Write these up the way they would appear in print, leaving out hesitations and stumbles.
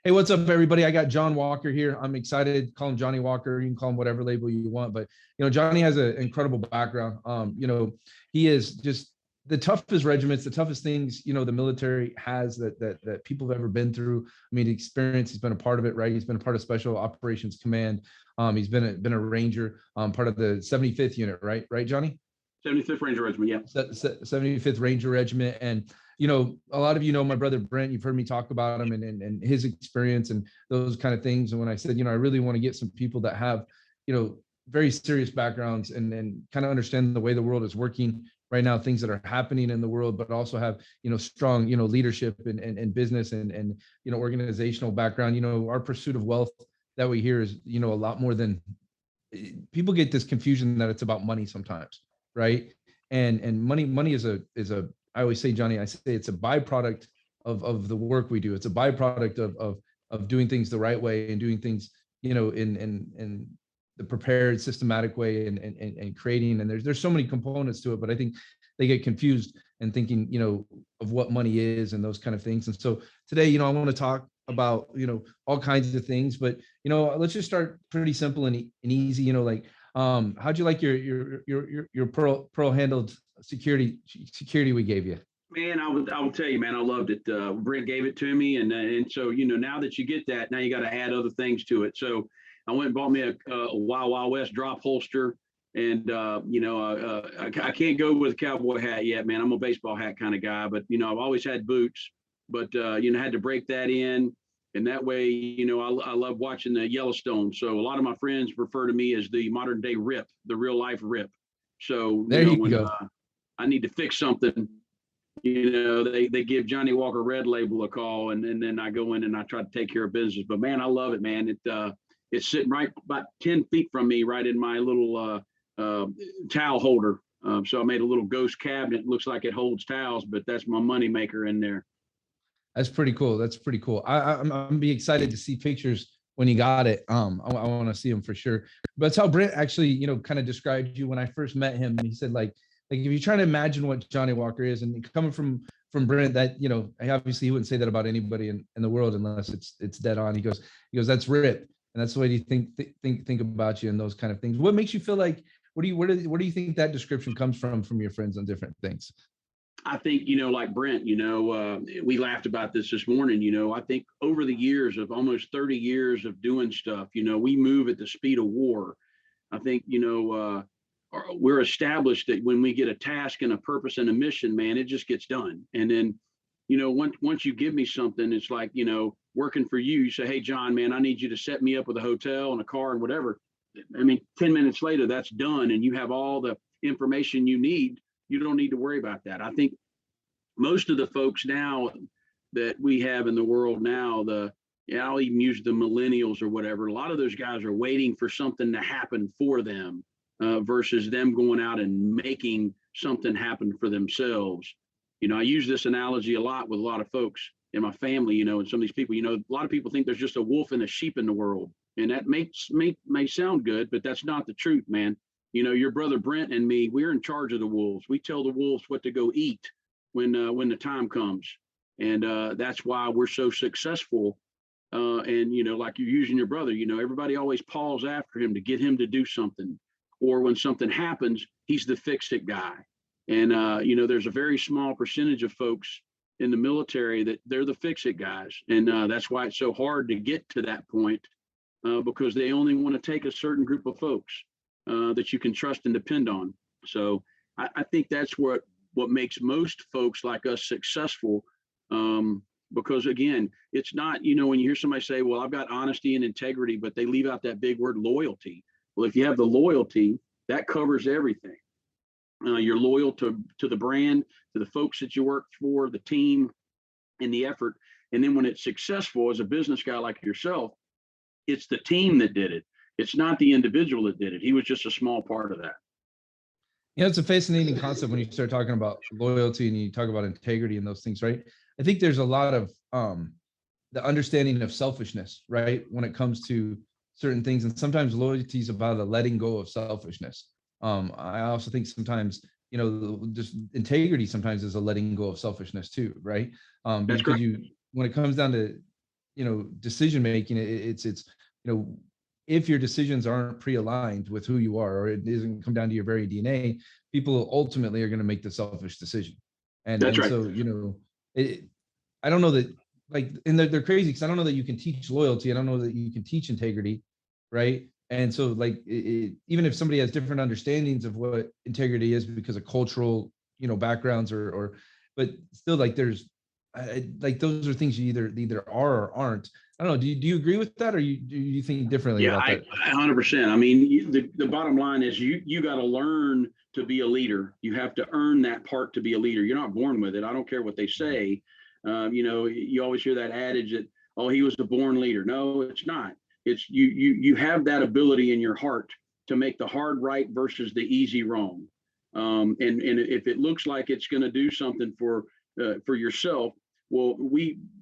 Hey, what's up, everybody? I got John Walker here. I'm excited. Call him Johnny Walker. You can call him whatever label you want. But Johnny has an incredible background. He is just the toughest regiments, the toughest things the military has that people have ever been through. I mean, experience. He's been a part of it, right? He's been a part of Special Operations Command. He's been a Ranger, part of the 75th unit, right? Right, Johnny? 75th Ranger Regiment, yeah. 75th Ranger Regiment. And a lot of my brother Brent, you've heard me talk about him and his experience and those kind of things. And when I said, I really want to get some people that have, very serious backgrounds and kind of understand the way the world is working right now, things that are happening in the world, but also have, strong, leadership and business and organizational background. Our pursuit of wealth that we hear is, a lot more than people get this confusion that it's about money sometimes. Right. And money is a, I always say, Johnny, I say it's a byproduct of the work we do. It's a byproduct of doing things the right way and doing things, in the prepared, systematic way and creating. And there's so many components to it, but I think they get confused and thinking, of what money is and those kind of things. And so today, I want to talk about, all kinds of things, but, let's just start pretty simple and easy, how'd you like your pearl handled security we gave you? Man, I will tell you, man, I loved it. Brent gave it to me, and so now that you get that, now you got to add other things to it. So I went and bought me a Wild Wild West drop holster, and I can't go with a cowboy hat yet, man. I'm a baseball hat kind of guy, but I've always had boots, but had to break that in. And that way, I love watching the Yellowstone. So a lot of my friends refer to me as the modern day Rip, the real life Rip. So there you go. I need to fix something, they give Johnny Walker Red Label a call, and then I go in and I try to take care of business. But man, I love it, man. It's sitting right about 10 feet from me, right in my little towel holder. So I made a little ghost cabinet. It looks like it holds towels, but that's my money maker in there. That's pretty cool. I'm be excited to see pictures when you got it. I want to see them for sure. But that's how Brent actually, kind of described you when I first met him. And he said, like if you're trying to imagine what Johnny Walker is, and coming from Brent, that obviously he wouldn't say that about anybody in the world unless it's dead on. He goes, that's Rip, and that's the way you think about you and those kind of things. What makes you feel like? Where do you think that description comes from your friends on different things? I think, like Brent, we laughed about this morning, I think over the years of almost 30 years of doing stuff, we move at the speed of war. I think, we're established that when we get a task and a purpose and a mission, man, it just gets done. And then, once you give me something, it's like, working for you, you say, hey, John, man, I need you to set me up with a hotel and a car and whatever. I mean, 10 minutes later, that's done. And you have all the information you need. You don't need to worry about that. I think most of the folks now that we have in the world now, I'll even use the millennials or whatever. A lot of those guys are waiting for something to happen for them versus them going out and making something happen for themselves. I use this analogy a lot with a lot of folks in my family, and some of these people, a lot of people think there's just a wolf and a sheep in the world. And that may sound good, but that's not the truth, man. Your brother Brent and me, we're in charge of the wolves. We tell the wolves what to go eat when the time comes. And that's why we're so successful. And, like you're using your brother, everybody always calls after him to get him to do something. Or when something happens, he's the fix-it guy. And, there's a very small percentage of folks in the military that they're the fix-it guys. And that's why it's so hard to get to that point because they only want to take a certain group of folks that you can trust and depend on. So I think that's what makes most folks like us successful. Because again, it's not, when you hear somebody say, well, I've got honesty and integrity, but they leave out that big word loyalty. Well, if you have the loyalty, that covers everything. You're loyal to the brand, to the folks that you work for, the team, and the effort. And then when it's successful as a business guy like yourself, it's the team that did it. It's not the individual that did it. He was just a small part of that. It's a fascinating concept when you start talking about loyalty and you talk about integrity and those things, right? I think there's a lot of the understanding of selfishness, right? When it comes to certain things. And sometimes loyalty is about a letting go of selfishness. I also think sometimes, just integrity sometimes is a letting go of selfishness too, right? Because when it comes down to, decision making, it's if your decisions aren't pre-aligned with who you are, or it doesn't come down to your very DNA, people ultimately are going to make the selfish decision. That's And right. so, I don't know that, like, and they're crazy because I don't know that you can teach loyalty. I don't know that you can teach integrity, right? And so, like, even if somebody has different understandings of what integrity is because of cultural, backgrounds, but still, like, there's, like, those are things you either are or aren't. I don't know. Do you agree with that, or do you think differently Yeah, about that? 100%. I mean, the bottom line is you got to learn to be a leader. You have to earn that part to be a leader. You're not born with it. I don't care what they say. You always hear that adage that, oh, he was a born leader. No, it's not. It's you have that ability in your heart to make the hard right versus the easy wrong. And if it looks like it's going to do something for yourself, well,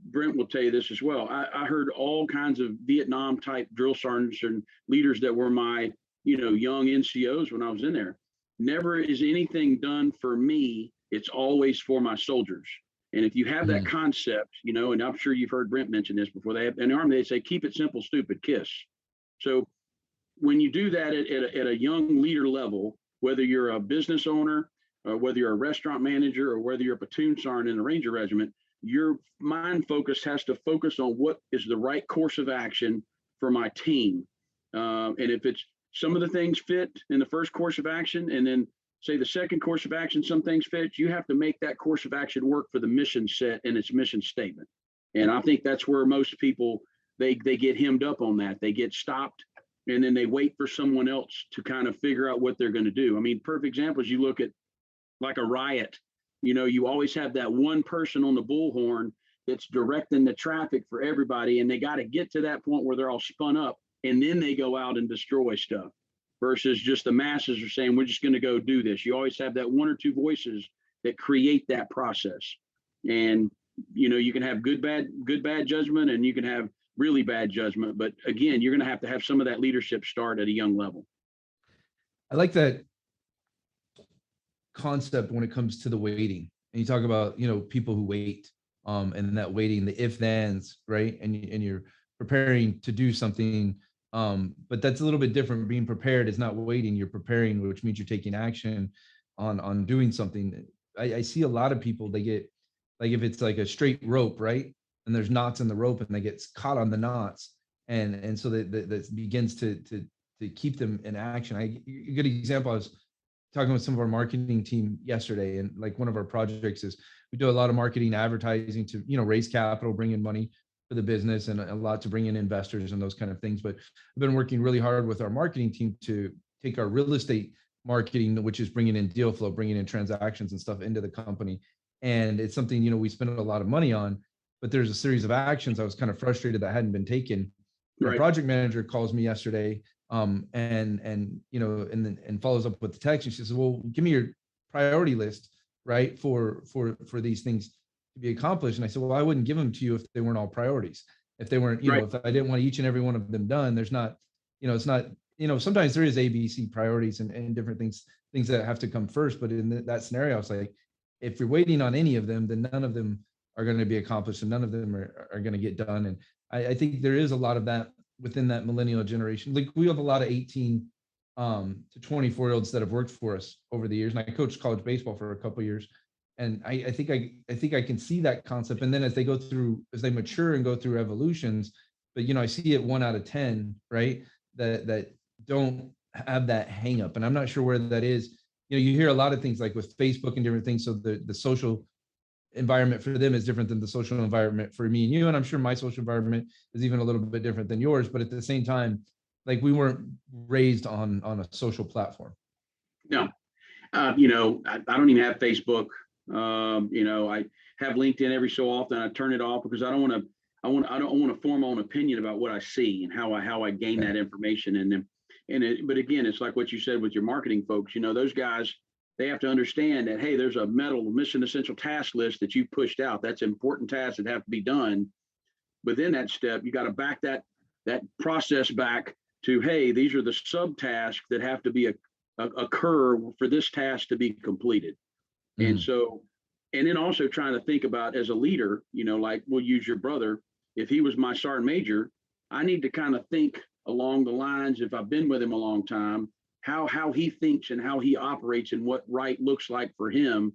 Brent will tell you this as well. I heard all kinds of Vietnam type drill sergeants and leaders that were my, young NCOs when I was in there. Never is anything done for me. It's always for my soldiers. And if you have that Mhm. concept, and I'm sure you've heard Brent mention this before, they have in the Army, they say, keep it simple, stupid, kiss. So when you do that at a young leader level, whether you're a business owner, or whether you're a restaurant manager, or whether you're a platoon sergeant in a Ranger regiment, your mind focus has to focus on what is the right course of action for my team. And if it's some of the things fit in the first course of action, and then say the second course of action, some things fit, you have to make that course of action work for the mission set and its mission statement. And I think that's where most people, they get hemmed up on that. They get stopped, and then they wait for someone else to kind of figure out what they're going to do. I mean, perfect example is you look at like a riot. You always have that one person on the bullhorn that's directing the traffic for everybody, and they got to get to that point where they're all spun up, and then they go out and destroy stuff. Versus just the masses are saying, we're just going to go do this. You always have that one or two voices that create that process. And you can have good bad judgment, and you can have really bad judgment. But again, you're going to have some of that leadership start at a young level. I like that concept when it comes to the waiting. And you talk about, people who wait, and that waiting, the if thens, right? And you're preparing to do something. But that's a little bit different. Being prepared is not waiting, you're preparing, which means you're taking action on doing something. I see a lot of people, they get, like, if it's like a straight rope, right? And there's knots in the rope, and they get caught on the knots. And so that begins to keep them in action. A good example, I was talking with some of our marketing team yesterday, and like one of our projects is we do a lot of marketing advertising to raise capital, bring in money for the business, and a lot to bring in investors and those kind of things. But I've been working really hard with our marketing team to take our real estate marketing, which is bringing in deal flow, bringing in transactions and stuff into the company. And it's something we spend a lot of money on, but there's a series of actions I was kind of frustrated that hadn't been taken. Our Right. project manager calls me yesterday, and then follows up with the text. And she says, well, give me your priority list, right, for these things to be accomplished. And I said, well, I wouldn't give them to you if they weren't all priorities. If they weren't, Right. if I didn't want each and every one of them done, there's not, it's not, sometimes there is ABC priorities and different things that have to come first. But in that scenario, I was like, if you're waiting on any of them, then none of them are going to be accomplished, and none of them are going to get done. And I think there is a lot of that within that millennial generation. Like, we have a lot of 18 to 24-year-olds that have worked for us over the years. And I coached college baseball for a couple of years. And I think I can see that concept. And then as they mature and go through evolutions, but I see it 1 out of 10, right? That don't have that hang up. And I'm not sure where that is. You hear a lot of things like with Facebook and different things. So the social environment for them is different than the social environment for me and you. And I'm sure my social environment is even a little bit different than yours. But at the same time, like, we weren't raised on a social platform. No, I don't even have Facebook. I have LinkedIn every so often. I turn it off because I don't want to form my own opinion about what I see and how I gain that information. But again, it's like what you said with your marketing folks. Those guys, they have to understand that, hey, there's a mission essential task list that you pushed out. That's important tasks that have to be done. Within that step, you got to back that process back to, hey, these are the subtasks that have to be occur for this task to be completed. And Mhm. so, and then also trying to think about as a leader, like we'll use your brother, if he was my sergeant major, I need to kind of think along the lines, if I've been with him a long time, how he thinks and how he operates and what right looks like for him.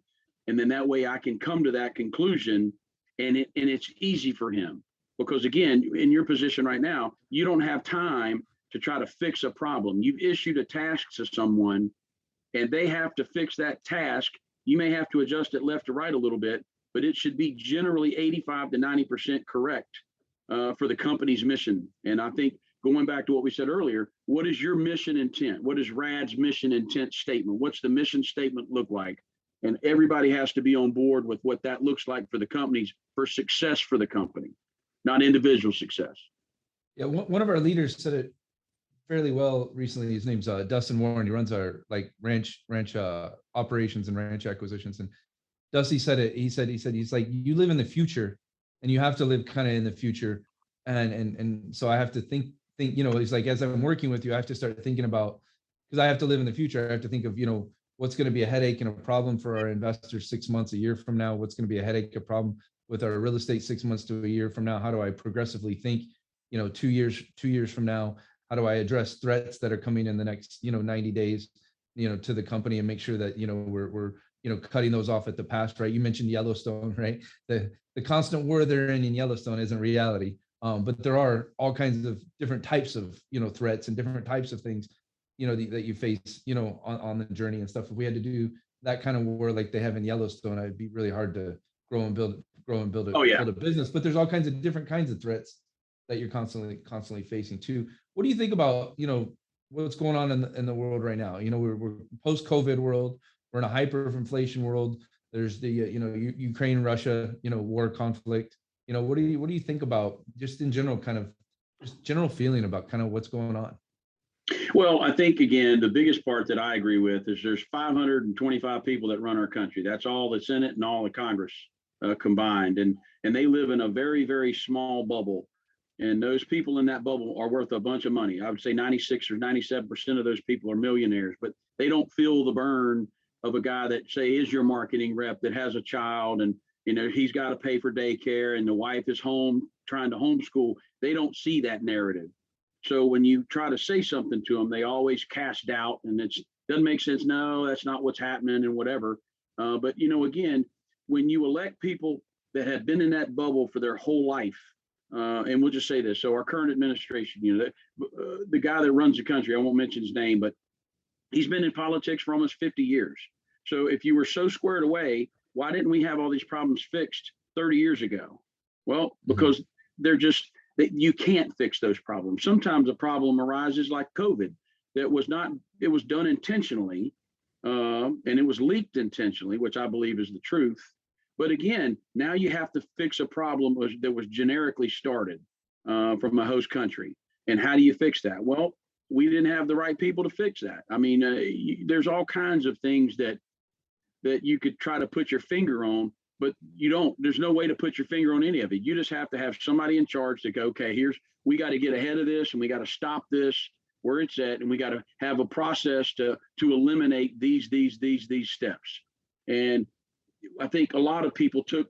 And then that way I can come to that conclusion, and it's easy for him. Because again, in your position right now, you don't have time to try to fix a problem. You've issued a task to someone and they have to fix that task. You may have to adjust it left to right a little bit, but it should be generally 85 to 90% correct for the company's mission. And I think going back to what we said earlier, what is your mission intent? What is RAD's mission intent statement? What's the mission statement look like? And everybody has to be on board with what that looks like for the companies, for success for the company, not individual success. Yeah, one of our leaders said it fairly well recently. His name's Dustin Warren. He runs our like ranch operations and ranch acquisitions. And Dusty said it. He's like, you live in the future, and you have to live kind of in the future. And so I have to think, he's like, as I'm working with you, I have to start thinking about, because I have to live in the future. I have to think of, what's going to be a headache and a problem for our investors 6 months, a year from now. What's going to be a headache, a problem with our real estate 6 months to a year from now? How do I progressively think, 2 years from now? How do I address threats that are coming in the next, 90 days, to the company, and make sure that, we're cutting those off at the pass, right? You mentioned Yellowstone, right? The constant war they're in Yellowstone isn't reality. But there are all kinds of different types of, threats and different types of things, that you face, on the journey and stuff. If we had to do that kind of war like they have in Yellowstone, it'd be really hard to grow and build a business. But there's all kinds of different kinds of threats that you're constantly facing too. What do you think about, what's going on in the world right now? We're post-COVID world. We're in a hyperinflation world. There's the, Ukraine, Russia, war conflict. What do you think about, just in general, kind of just general feeling about kind of what's going on? Well, I think, again, the biggest part that I agree with is there's 525 people that run our country. That's all the Senate and all the Congress combined. And they live in a very, very small bubble. And those people in that bubble are worth a bunch of money. I would say 96 or 97% of those people are millionaires, but they don't feel the burn of a guy that, say, is your marketing rep that has a child, and he's got to pay for daycare and the wife is home trying to homeschool. They don't see that narrative. So when you try to say something to them, they always cast doubt, and it doesn't make sense. No, that's not what's happening, and whatever. But again, when you elect people that have been in that bubble for their whole life, and we'll just say this. So our current administration, the guy that runs the country, I won't mention his name, but he's been in politics for almost 50 years. So if you were so squared away, why didn't we have all these problems fixed 30 years ago? Well, because you can't fix those problems. Sometimes a problem arises like COVID. It was done intentionally, and it was leaked intentionally, which I believe is the truth. But again, now you have to fix a problem that was generically started from a host country. And how do you fix that? Well, we didn't have the right people to fix that. I mean, there's all kinds of things that you could try to put your finger on, but there's no way to put your finger on any of it. You just have to have somebody in charge to go, okay, we got to get ahead of this, and we got to stop this where it's at, and we got to have a process to eliminate these steps. And I think a lot of people took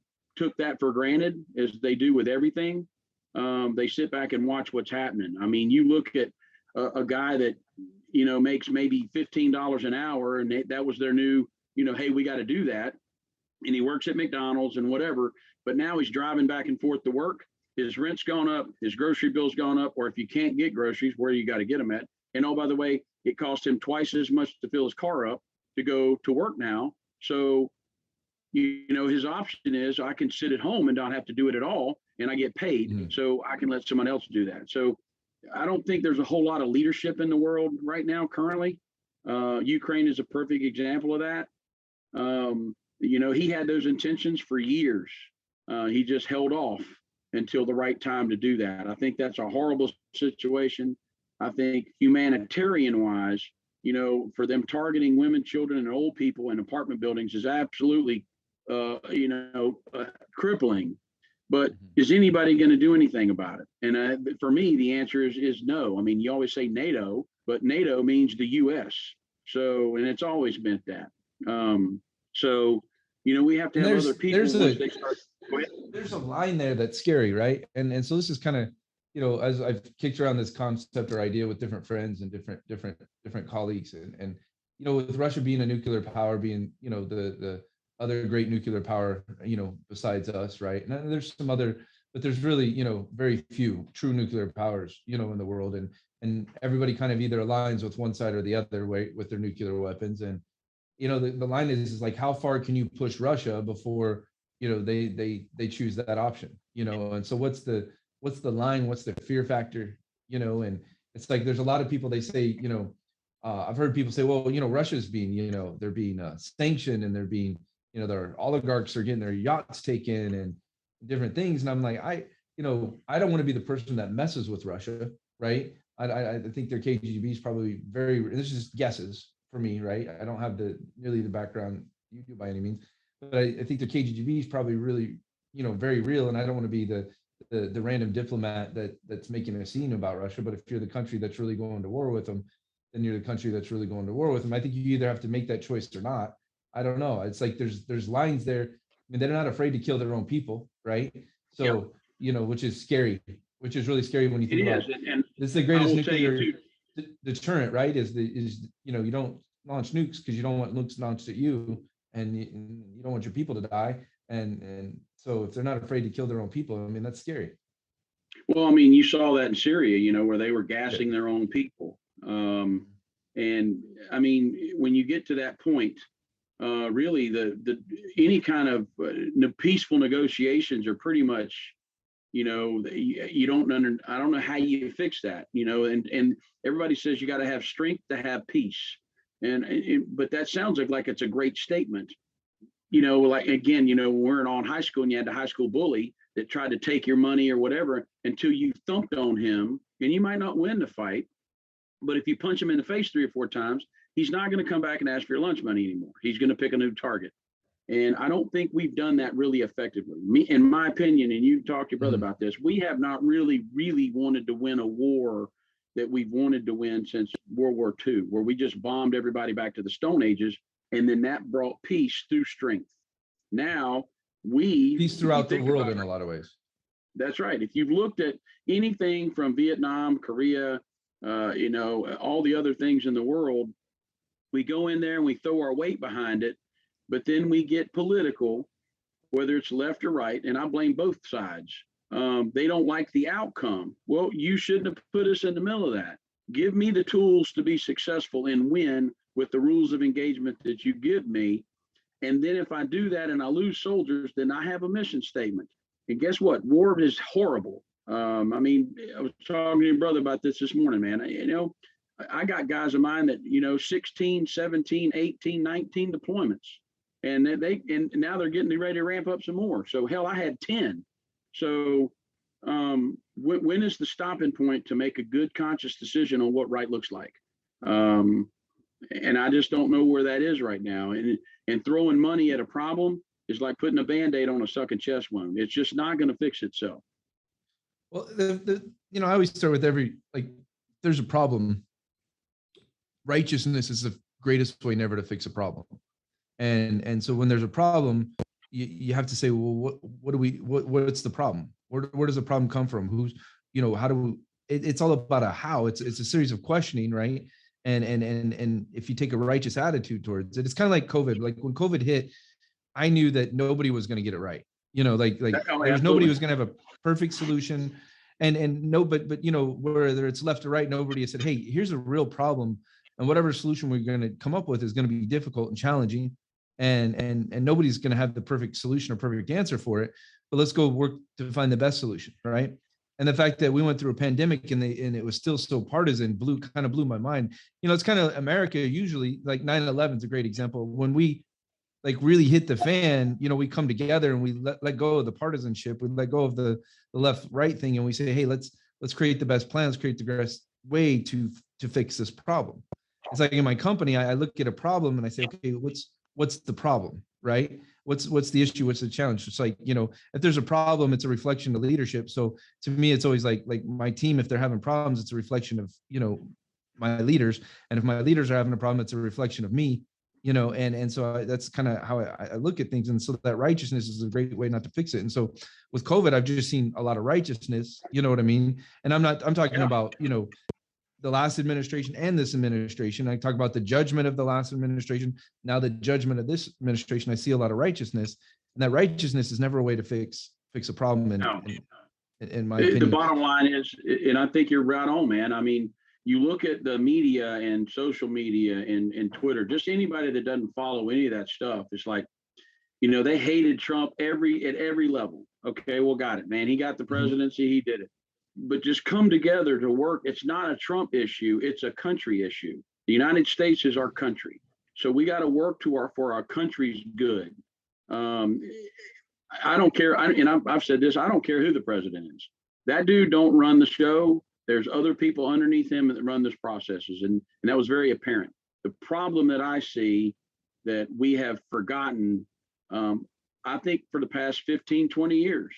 that for granted, as they do with everything. They sit back and watch what's happening. I mean, you look at a guy that, makes maybe $15 an hour, and that was their new, hey, we got to do that. And he works at McDonald's and whatever, but now he's driving back and forth to work. His rent's gone up, his grocery bill's gone up, or if you can't get groceries, where you got to get them at. And oh, by the way, it costs him twice as much to fill his car up to go to work now. So, his option is, I can sit at home and not have to do it at all, and I get paid, so I can let someone else do that. So I don't think there's a whole lot of leadership in the world right now currently. Ukraine is a perfect example of that. He had those intentions for years. He just held off until the right time to do that. I think that's a horrible situation. I think humanitarian wise, for them targeting women, children, and old people in apartment buildings is absolutely, crippling. But is anybody going to do anything about it? And for me, the answer is no. I mean, you always say NATO, but NATO means the U.S. So, and it's always meant that. So, we have to have other people. there's a line there that's scary, right? And so this is kind of, as I've kicked around this concept or idea with different friends and different colleagues, and with Russia being a nuclear power, being the other great nuclear power, besides us, right? And there's some other, but there's really very few true nuclear powers, in the world, and everybody kind of either aligns with one side or the other way with their nuclear weapons. And the line is like, how far can you push Russia before they choose that option, and so what's the line, what's the fear factor, and it's like there's a lot of people, they say, I've heard people say, well, Russia's being, they're being sanctioned, and they're being, their oligarchs are getting their yachts taken and different things, and I'm like, I don't want to be the person that messes with Russia, right? I think their KGB is probably this is just guesses for me, right? I don't have nearly the background you do by any means, but I think the KGB is probably really, very real. And I don't want to be the random diplomat that's making a scene about Russia. But if you're the country that's really going to war with them, then you're the country that's really going to war with them. I think you either have to make that choice or not. I don't know. It's like there's lines there. I mean, they're not afraid to kill their own people, right? So, which is scary, which is really scary when you think about it. And this is the greatest nuclear deterrent, right? Is you don't launch nukes because you don't want nukes launched at you, and you don't want your people to die. And so if they're not afraid to kill their own people, I mean, that's scary. Well, I mean, you saw that in Syria, where they were gassing their own people. And I mean, when you get to that point, really the any kind of peaceful negotiations are pretty much, you don't I don't know how you fix that, and everybody says you got to have strength to have peace. But that sounds like it's a great statement. Like, again, we're in high school, and you had the high school bully that tried to take your money or whatever until you thumped on him, and you might not win the fight, but if you punch him in the face 3 or 4 times, he's not going to come back and ask for your lunch money anymore. He's going to pick a new target. And I don't think we've done that really effectively. In my opinion, and you talked to your brother about this, we have not really wanted to win a war that we've wanted to win since World War II, where we just bombed everybody back to the Stone Ages, and then that brought peace through strength. Now peace throughout the world in a lot of ways. That's right. If you've looked at anything from Vietnam, Korea, all the other things in the world, we go in there and we throw our weight behind it, but then we get political, whether it's left or right, and I blame both sides. They don't like the outcome. Well, you shouldn't have put us in the middle of that. Give me the tools to be successful and win with the rules of engagement that you give me. And then if I do that and I lose soldiers, then I have a mission statement. And guess what? War is horrible. I mean, I was talking to your brother about this morning, man. I got guys of mine that, 16, 17, 18, 19 deployments. And now they're getting ready to ramp up some more. So hell, I had 10. So when is the stopping point to make a good conscious decision on what right looks like? And I just don't know where that is right now. And throwing money at a problem is like putting a Band-Aid on a sucking chest wound. It's just not going to fix itself. Well, I always start with there's a problem. Righteousness is the greatest way never to fix a problem. And so when there's a problem, you have to say, well, what's the problem? Where does the problem come from? Who's, how do it's all about a how. It's a series of questioning, right? And if you take a righteous attitude towards it, it's kind of like COVID. Like when COVID hit, I knew that nobody was going to get it right. There's nobody who's going to have a perfect solution. But whether it's left or right, nobody has said, hey, here's a real problem. And whatever solution we're going to come up with is going to be difficult and challenging. And nobody's going to have the perfect solution or perfect answer for it. But let's go work to find the best solution, right? And the fact that we went through a pandemic and it was still so partisan kind of blew my mind. It's kind of America usually, like 9/11 is a great example. When we really hit the fan, we come together and we let go of the partisanship. We let go of the left right thing, and we say, hey, let's create the best plans, create the best way to fix this problem. It's like in my company, I look at a problem and I say, okay, what's the problem, right? What's the issue? What's the challenge? It's like, if there's a problem, it's a reflection of leadership. So to me, it's always like my team, if they're having problems, it's a reflection of, my leaders. And if my leaders are having a problem, it's a reflection of me. and so that's kind of how I look at things. And so that righteousness is a great way not to fix it. And so with COVID, I've just seen a lot of righteousness, you know what I mean? And I'm talking about, the last administration and this administration. I talk about the judgment of the last administration. Now the judgment of this administration, I see a lot of righteousness, and that righteousness is never a way to fix a problem. In my opinion, the bottom line is, and I think you're right on, man. I mean, you look at the media and social media and Twitter, just anybody that doesn't follow any of that stuff. It's like, they hated Trump at every level. Okay, well, got it, man. He got the presidency. He did it. But just come together to work. It's not a Trump issue. It's a country issue. The United States is our country. So we got to work for our country's good. I don't care. I've said this, I don't care who the president is. That dude don't run the show. There's other people underneath him that run this processes. And that was very apparent. The problem that I see that we have forgotten, I think for the past 15, 20 years,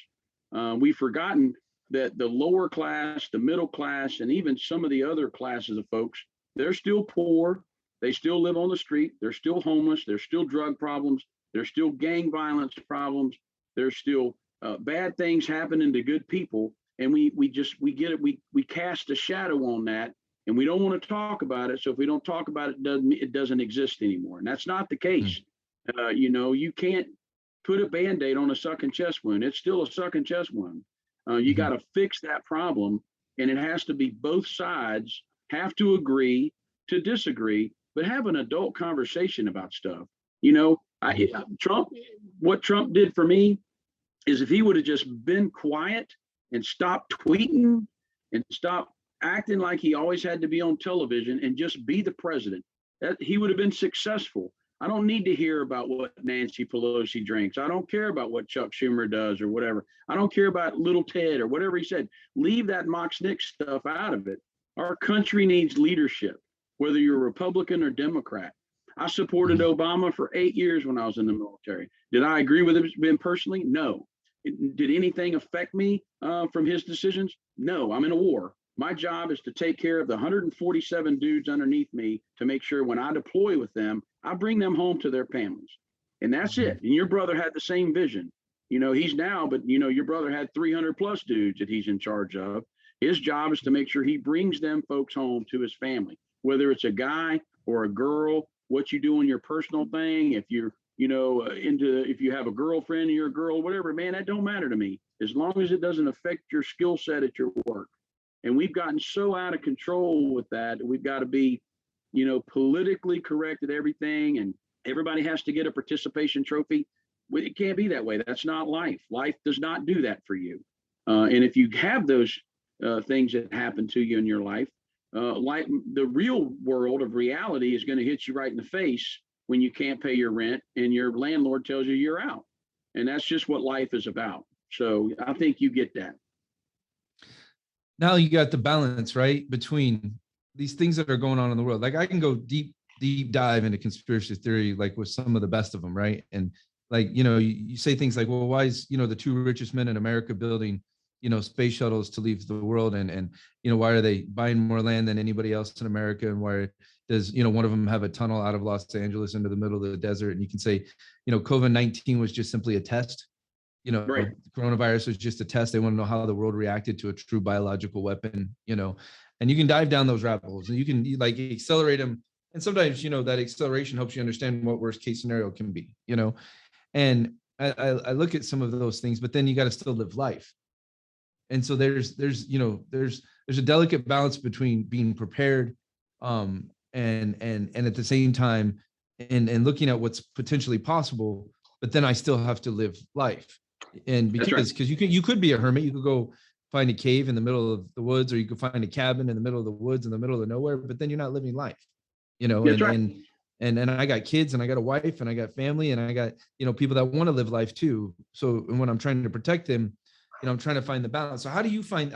we've forgotten that the lower class, the middle class, and even some of the other classes of folks, they're still poor. They still live on the street. They're still homeless. There's still drug problems. There's still gang violence problems. There's still bad things happening to good people. And we get it. We cast a shadow on that, and we don't want to talk about it. So if we don't talk about it, it doesn't exist anymore. And that's not the case. You can't put a Band-Aid on a sucking chest wound. It's still a sucking chest wound. You got to fix that problem, and it has to be both sides have to agree to disagree, but have an adult conversation about stuff. What Trump did for me is, if he would have just been quiet and stopped tweeting and stopped acting like he always had to be on television and just be the president, that he would have been successful. I don't need to hear about what Nancy Pelosi drinks. I don't care about what Chuck Schumer does or whatever. I don't care about little Ted or whatever he said. Leave that mock snick stuff out of it. Our country needs leadership, whether you're Republican or Democrat. I supported Obama for 8 years when I was in the military. Did I agree with him personally? No. Did anything affect me from his decisions? No, I'm in a war. My job is to take care of the 147 dudes underneath me to make sure when I deploy with them, I bring them home to their families. And that's it. And your brother had the same vision. He's now, but your brother had 300 plus dudes that he's in charge of. His job is to make sure he brings them folks home to his family, whether it's a guy or a girl, what you do in your personal thing. If you're, if you have a girlfriend or you're a girl, whatever, man, that don't matter to me, as long as it doesn't affect your skill set at your work. And we've gotten so out of control with that. We've got to be, politically correct at everything, and everybody has to get a participation trophy. It can't be that way. That's not life. Life does not do that for you. And if you have those things that happen to you in your life, like the real world of reality is going to hit you right in the face when you can't pay your rent and your landlord tells you you're out. And that's just what life is about. So I think you get that. Now you got the balance, right, between these things that are going on in the world. Like, I can go deep dive into conspiracy theory, like with some of the best of them, right? And like, you say things like, well, why is, the two richest men in America building, space shuttles to leave the world? And why are they buying more land than anybody else in America? And why does, one of them have a tunnel out of Los Angeles into the middle of the desert? And you can say, COVID-19 was just simply a test. Right. Coronavirus was just a test. They want to know how the world reacted to a true biological weapon, and you can dive down those rabbit holes, and you can like accelerate them. And sometimes, that acceleration helps you understand what worst case scenario can be, and I look at some of those things, but then you got to still live life. And so there's a delicate balance between being prepared, and at the same time, and looking at what's potentially possible, but then I still have to live life. And because you could be a hermit, you could go find a cave in the middle of the woods, or you could find a cabin in the middle of the woods in the middle of nowhere, but then you're not living life, and I got kids, and I got a wife, and I got family, and I got, people that want to live life too. So, and when I'm trying to protect them, I'm trying to find the balance. So how do you find,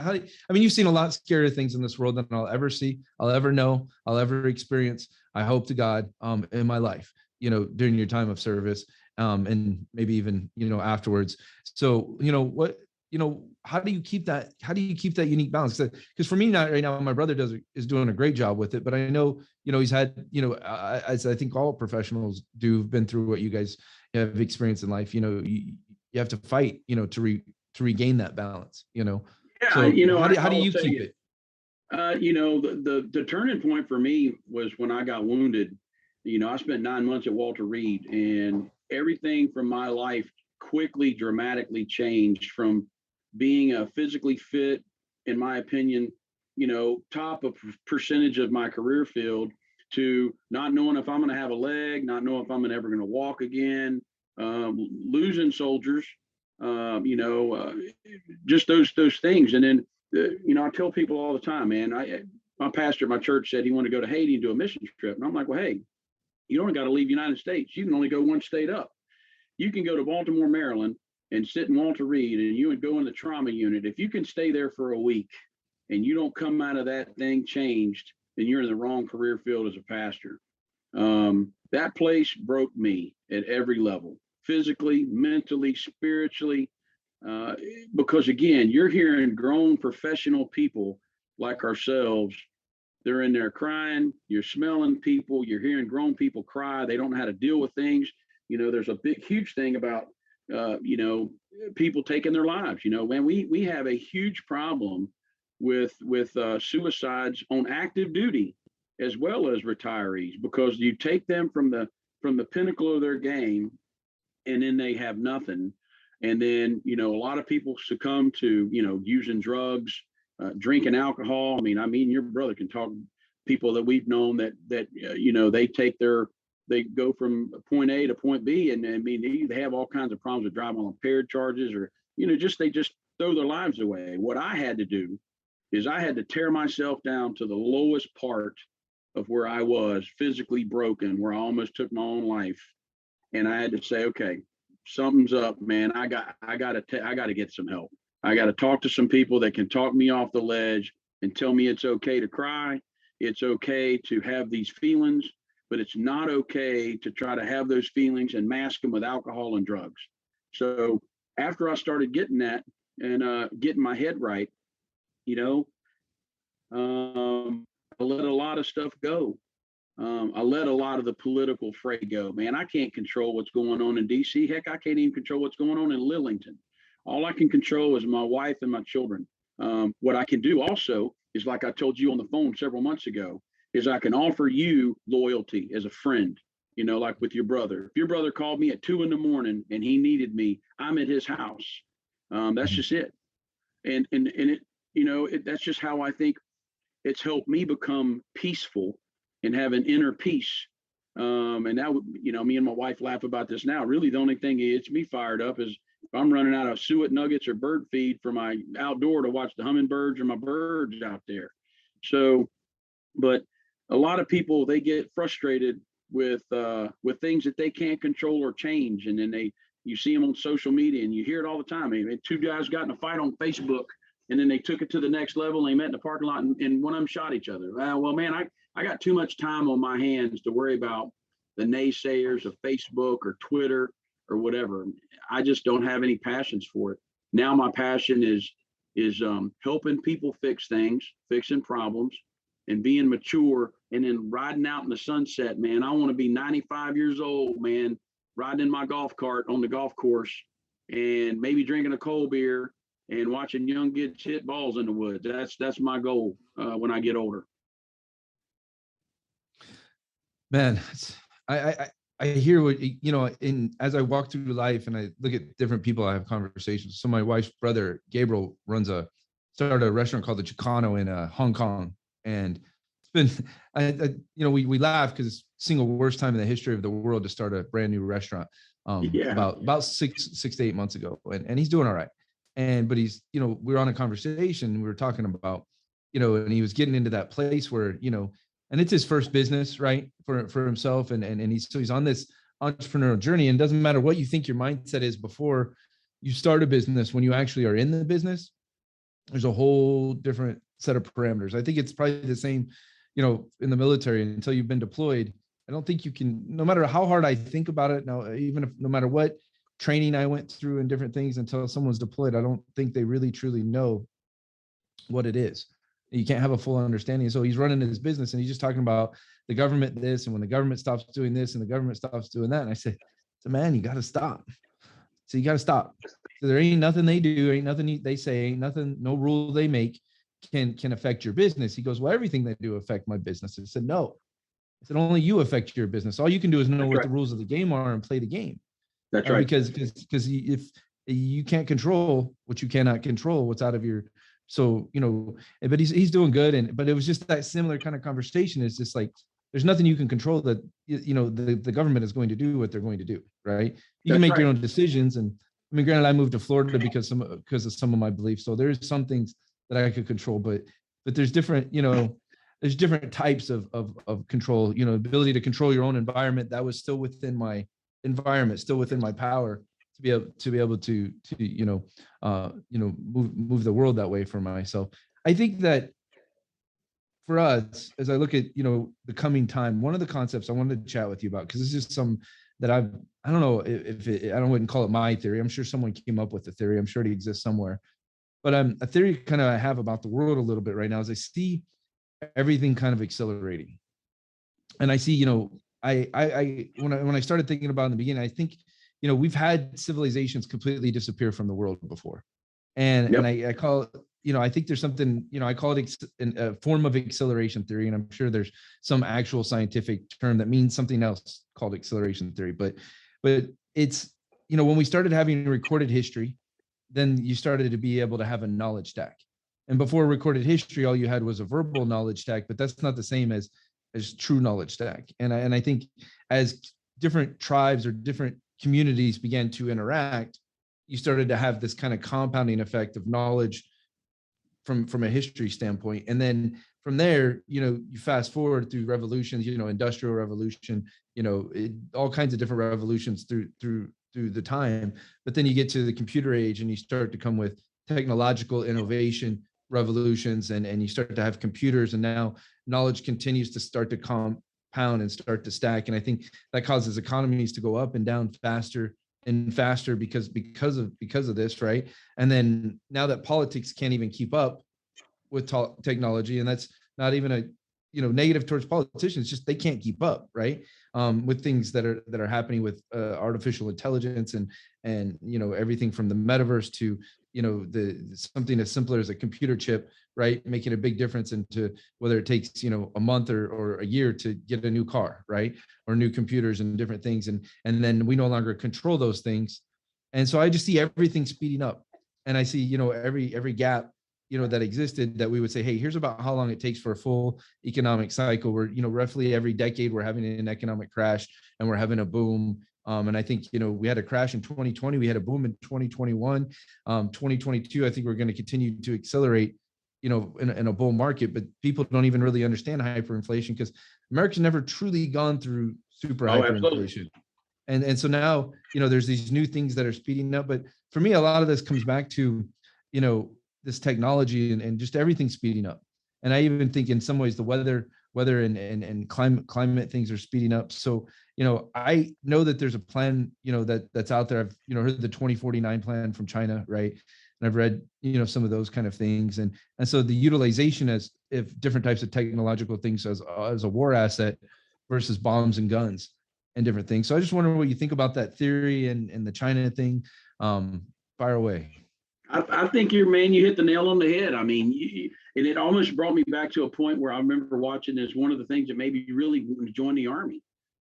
you've seen a lot scarier things in this world than I'll ever see, I'll ever know, I'll ever experience, I hope to God, in my life, during your time of service. And maybe even, afterwards. So, how do you keep that unique balance? Because for me, not right now, my brother is doing a great job with it, but I know, he's had, as I think all professionals do, have been through what you guys have experienced in life. You have to fight, to regain that balance, Yeah, so how I do will you tell keep you, it? the turning point for me was when I got wounded. I spent 9 months at Walter Reed, and everything from my life quickly, dramatically changed from being a physically fit, in my opinion, top of percentage of my career field, to not knowing if I'm going to have a leg, not knowing if I'm ever going to walk again, losing soldiers, just those things. And then, I tell people all the time, man, my pastor at my church said he wanted to go to Haiti and do a mission trip. And I'm like, well, hey, you don't got to leave the United States. You can only go one state up. You can go to Baltimore, Maryland, and sit in Walter Reed, and you would go in the trauma unit. If you can stay there for a week and you don't come out of that thing changed, then you're in the wrong career field as a pastor. That place broke me at every level, physically, mentally, spiritually, because again, you're hearing grown professional people like ourselves. They're in there crying. You're smelling people. You're hearing grown people cry. They don't know how to deal with things. There's a huge thing about, people taking their lives. Man, we have a huge problem with suicides on active duty as well as retirees, because you take them from the pinnacle of their game, and then they have nothing. And then, a lot of people succumb to, using drugs, drinking alcohol. I mean, your brother can talk people that we've known that they go from point A to point B, and I mean, they have all kinds of problems with driving on impaired charges, or, they just throw their lives away. What I had to do is I had to tear myself down to the lowest part of where I was physically broken, where I almost took my own life. And I had to say, okay, something's up, man. I got to get some help. I got to talk to some people that can talk me off the ledge and tell me it's okay to cry. It's okay to have these feelings, but it's not okay to try to have those feelings and mask them with alcohol and drugs. So after I started getting that and getting my head right, I let a lot of stuff go. I let a lot of the political fray go. Man, I can't control what's going on in DC. Heck, I can't even control what's going on in Lillington. All I can control is my wife and my children. What I can do also is, like I told you on the phone several months ago, is I can offer you loyalty as a friend, like with your brother. If your brother called me at 2 a.m. and he needed me, I'm at his house. That's just it. And it, that's just how I think it's helped me become peaceful and have an inner peace. And now, me and my wife laugh about this now. Really, the only thing that gets me fired up is if I'm running out of suet nuggets or bird feed for my outdoor to watch the hummingbirds or my birds out there. So, but a lot of people, they get frustrated with things that they can't control or change, and then you see them on social media, and you hear it all the time. I mean, two guys got in a fight on Facebook, and then they took it to the next level. And they met in the parking lot, and one of them shot each other. Well, man, I got too much time on my hands to worry about the naysayers of Facebook or Twitter or whatever. I just don't have any passions for it. Now my passion is helping people fix things, fixing problems, and being mature, and then riding out in the sunset, man. I want to be 95 years old, man, riding in my golf cart on the golf course, and maybe drinking a cold beer and watching young kids hit balls in the woods. That's my goal when I get older. Man, I hear what as I walk through life and I look at different people, I have conversations. So my wife's brother Gabriel started a restaurant called the Chicano in Hong Kong, and it's been we laugh because it's the single worst time in the history of the world to start a brand new restaurant. About 6 to 8 months ago, and he's doing all right. But he's, we were on a conversation, and we were talking about, and he was getting into that place where, and it's his first business, right, for himself, and he's on this entrepreneurial journey. And it doesn't matter what you think your mindset is before you start a business. When you actually are in the business, there's a whole different set of parameters. I think it's probably the same, in the military. Until you've been deployed, I don't think you can, no matter how hard I think about it now, no matter what training I went through and different things until someone's deployed, I don't think they really truly know what it is. You can't have a full understanding. So he's running his business and he's just talking about the government this, and when the government stops doing this and the government stops doing that. And I said, so man, you got to stop. So you got to stop. So there ain't nothing they do, ain't nothing they say, ain't nothing, no rule they make can affect your business. He goes, well, everything they do affect my business. I said, no. I said, only you affect your business. All you can do is know That's what right. the rules of the game are and play the game. That's right. Because if you can't control what you cannot control, what's out of your, so, you know, but he's doing good. But it was just that similar kind of conversation. It's just like, there's nothing you can control that, you know, the government is going to do what they're going to do. Right. You can make your own decisions. And I mean, granted, I moved to Florida because of some of my beliefs. So there's some things that I could control, but there's different, you know, there's different types of control, you know, ability to control your own environment. That was still within my environment, still within my power to be able to move the world that way for myself. I think that for us, as I look at, you know, the coming time, one of the concepts I wanted to chat with you about, because this is some that I don't know if it, I wouldn't call it my theory. I'm sure someone came up with the theory. I'm sure it exists somewhere. But a theory kind of I have about the world a little bit right now is I see everything kind of accelerating. And I see, you know, when I started thinking about it in the beginning, I think, you know, we've had civilizations completely disappear from the world before. And I call it, you know, I think there's something, you know, I call it a form of acceleration theory. And I'm sure there's some actual scientific term that means something else called acceleration theory. But it's, you know, when we started having recorded history, then you started to be able to have a knowledge stack. And before recorded history, all you had was a verbal knowledge stack, but that's not the same as true knowledge stack. And I think as different tribes or different communities began to interact, you started to have this kind of compounding effect of knowledge from a history standpoint. And then from there, you know, you fast forward through revolutions, you know, industrial revolution, you know, all kinds of different revolutions through the time. But then you get to the computer age and you start to come with technological innovation revolutions, and you start to have computers, and now knowledge continues to start to compound and start to stack. And I think that causes economies to go up and down faster and faster because of this, right? And then now that politics can't even keep up with technology, and that's not even a, you know, negative towards politicians, just they can't keep up, right? With things that are happening with artificial intelligence and you know, everything from the metaverse to, you know, something as simpler as a computer chip, right, making a big difference into whether it takes, you know, a month or a year to get a new car, right, or new computers and different things, and then we no longer control those things. And so I just see everything speeding up, and I see, you know, every gap, you know, that existed, that we would say, hey, here's about how long it takes for a full economic cycle. We're, you know, roughly every decade we're having an economic crash and we're having a boom. And I think, you know, we had a crash in 2020, we had a boom in 2021, 2022. I think we're going to continue to accelerate, you know, in a bull market, but people don't even really understand hyperinflation because America's never truly gone through super hyperinflation. And so now, you know, there's these new things that are speeding up. But for me, a lot of this comes back to, you know, this technology and just everything speeding up. And I even think in some ways the weather and climate things are speeding up. So, you know, I know that there's a plan, you know, that's out there. I've, you know, heard the 2049 plan from China, right? And I've read, you know, some of those kind of things. And so the utilization as if different types of technological things as a war asset versus bombs and guns and different things. So I just wonder what you think about that theory and the China thing. Fire away. I think you hit the nail on the head. I mean, and it almost brought me back to a point where I remember watching this. One of the things that made me really join the army.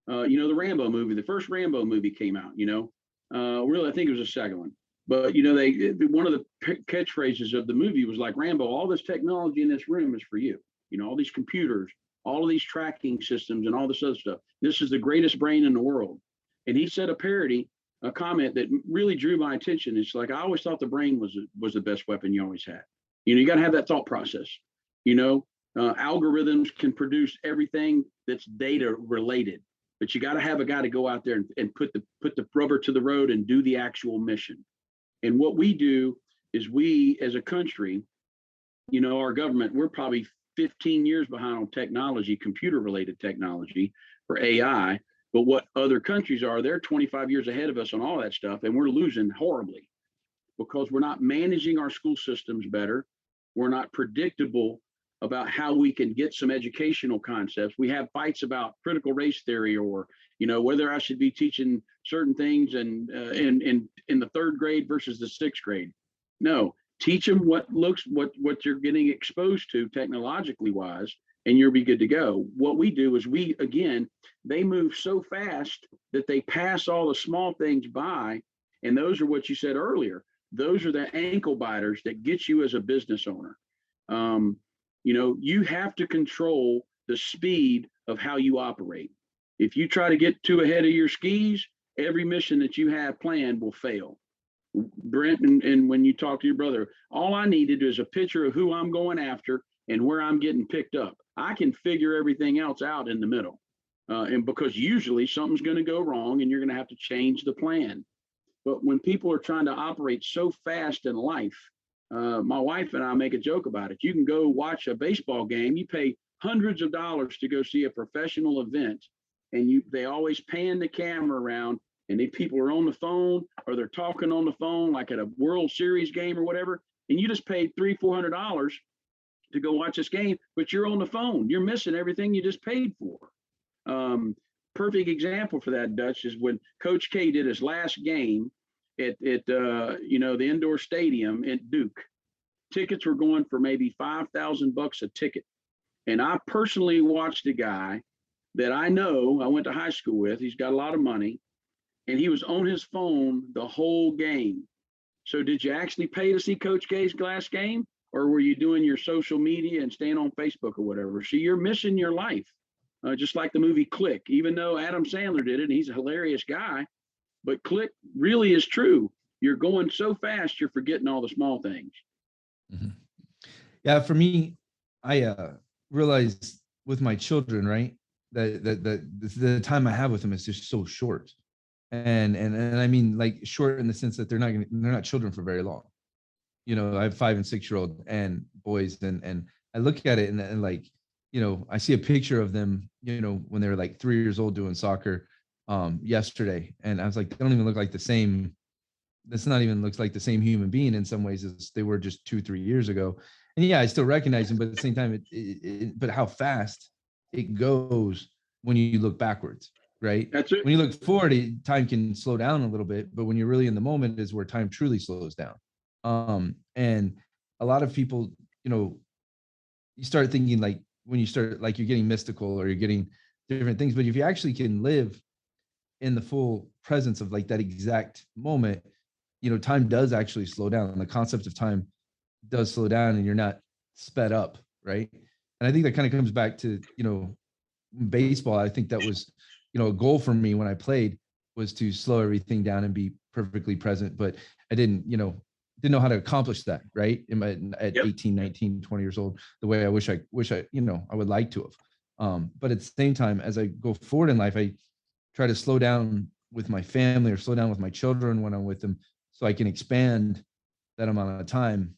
You know, the Rambo movie, the first Rambo movie came out, you know, really, I think it was the second one. But, you know, one of the catchphrases of the movie was like, Rambo, all this technology in this room is for you. You know, all these computers, all of these tracking systems and all this other stuff. This is the greatest brain in the world. And he said a comment that really drew my attention. It's like, I always thought the brain was the best weapon you always had. You know, you got to have that thought process. You know, algorithms can produce everything that's data related, but you got to have a guy to go out there and put the rubber to the road and do the actual mission. And what we do is we, as a country, you know, our government, we're probably 15 years behind on technology, computer related technology for AI. But what other countries are, they're 25 years ahead of us on all that stuff, and we're losing horribly because we're not managing our school systems better. We're not predictable about how we can get some educational concepts. We have fights about critical race theory, or whether I should be teaching certain things in the third grade versus the sixth grade. No, teach them what you're getting exposed to technologically wise, and you'll be good to go. What we do is they move so fast that they pass all the small things by, and those are what you said earlier. Those are the ankle biters that get you as a business owner. You have to control the speed of how you operate. If you try to get too ahead of your skis, every mission that you have planned will fail. Brent, and when you talk to your brother, all I needed is a picture of who I'm going after and where I'm getting picked up. I can figure everything else out in the middle. And because usually something's going to go wrong and you're going to have to change the plan. But when people are trying to operate so fast in life, my wife and I make a joke about it. You can go watch a baseball game. You pay hundreds of dollars to go see a professional event, and they always pan the camera around, and people are on the phone or they're talking on the phone, like at a World Series game or whatever. And you just paid $300-400 to go watch this game, but you're on the phone. You're missing everything you just paid for. Perfect example for that, Dutch, is when Coach K did his last game at the indoor stadium at Duke. Tickets were going for maybe $5,000 a ticket. And I personally watched a guy that I know, I went to high school with. He's got a lot of money, and he was on his phone the whole game. So did you actually pay to see Coach K's last game, or were you doing your social media and staying on Facebook or whatever? So you're missing your life. Just like the movie Click, even though Adam Sandler did it, and he's a hilarious guy, but Click really is true. You're going so fast, you're forgetting all the small things. Mm-hmm. Yeah, for me, I realized with my children, right, that the time I have with them is just so short, and I mean, like, short in the sense that they're not children for very long. I have 5 and 6 year old and boys, and I look at it and like, I see a picture of them, when they were like 3 years old doing soccer yesterday. And I was like, they don't even look like the same. This not even looks like the same human being in some ways as they were just 2-3 years ago. And yeah, I still recognize them, but at the same time, but how fast it goes when you look backwards, right? That's it. When you look forward, time can slow down a little bit, but when you're really in the moment is where time truly slows down. And a lot of people, you start thinking like, when you start, like, you're getting mystical or you're getting different things, but if you actually can live in the full presence of like that exact moment, time does actually slow down, and the concept of time does slow down, and you're not sped up, right? And I think that kind of comes back to, baseball. I think that was, a goal for me when I played, was to slow everything down and be perfectly present, but I didn't know how to accomplish that, right? At 18, 19, 20 years old, the way I wish I would like to have. But at the same time, as I go forward in life, I try to slow down with my family or slow down with my children when I'm with them, so I can expand that amount of time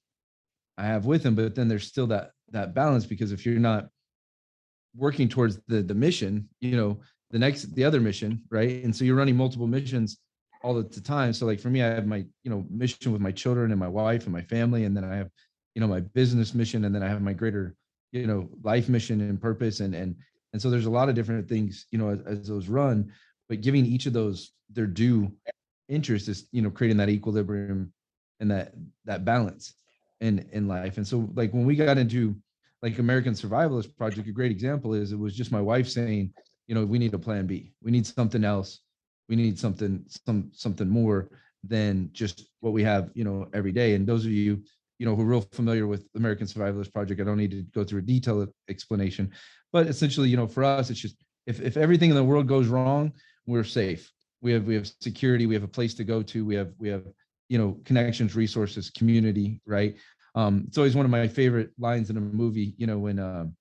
I have with them. But then there's still that balance, because if you're not working towards the mission, the other mission, right? And so you're running multiple missions all the time. So like for me, I have my, mission with my children and my wife and my family. And then I have, my business mission. And then I have my greater, life mission and purpose. And so there's a lot of different things, as those run, but giving each of those their due interest is, creating that equilibrium and that balance in life. And so like when we got into like American Survivalist Project, a great example is, it was just my wife saying, we need a plan B. We need something else. We need something more than just what we have, every day. And those of you, who are real familiar with American Survivalist Project, I don't need to go through a detailed explanation, but essentially, for us, it's just, if everything in the world goes wrong, we're safe. We have security. We have a place to go to. We have connections, resources, community, right? It's always one of my favorite lines in a movie, when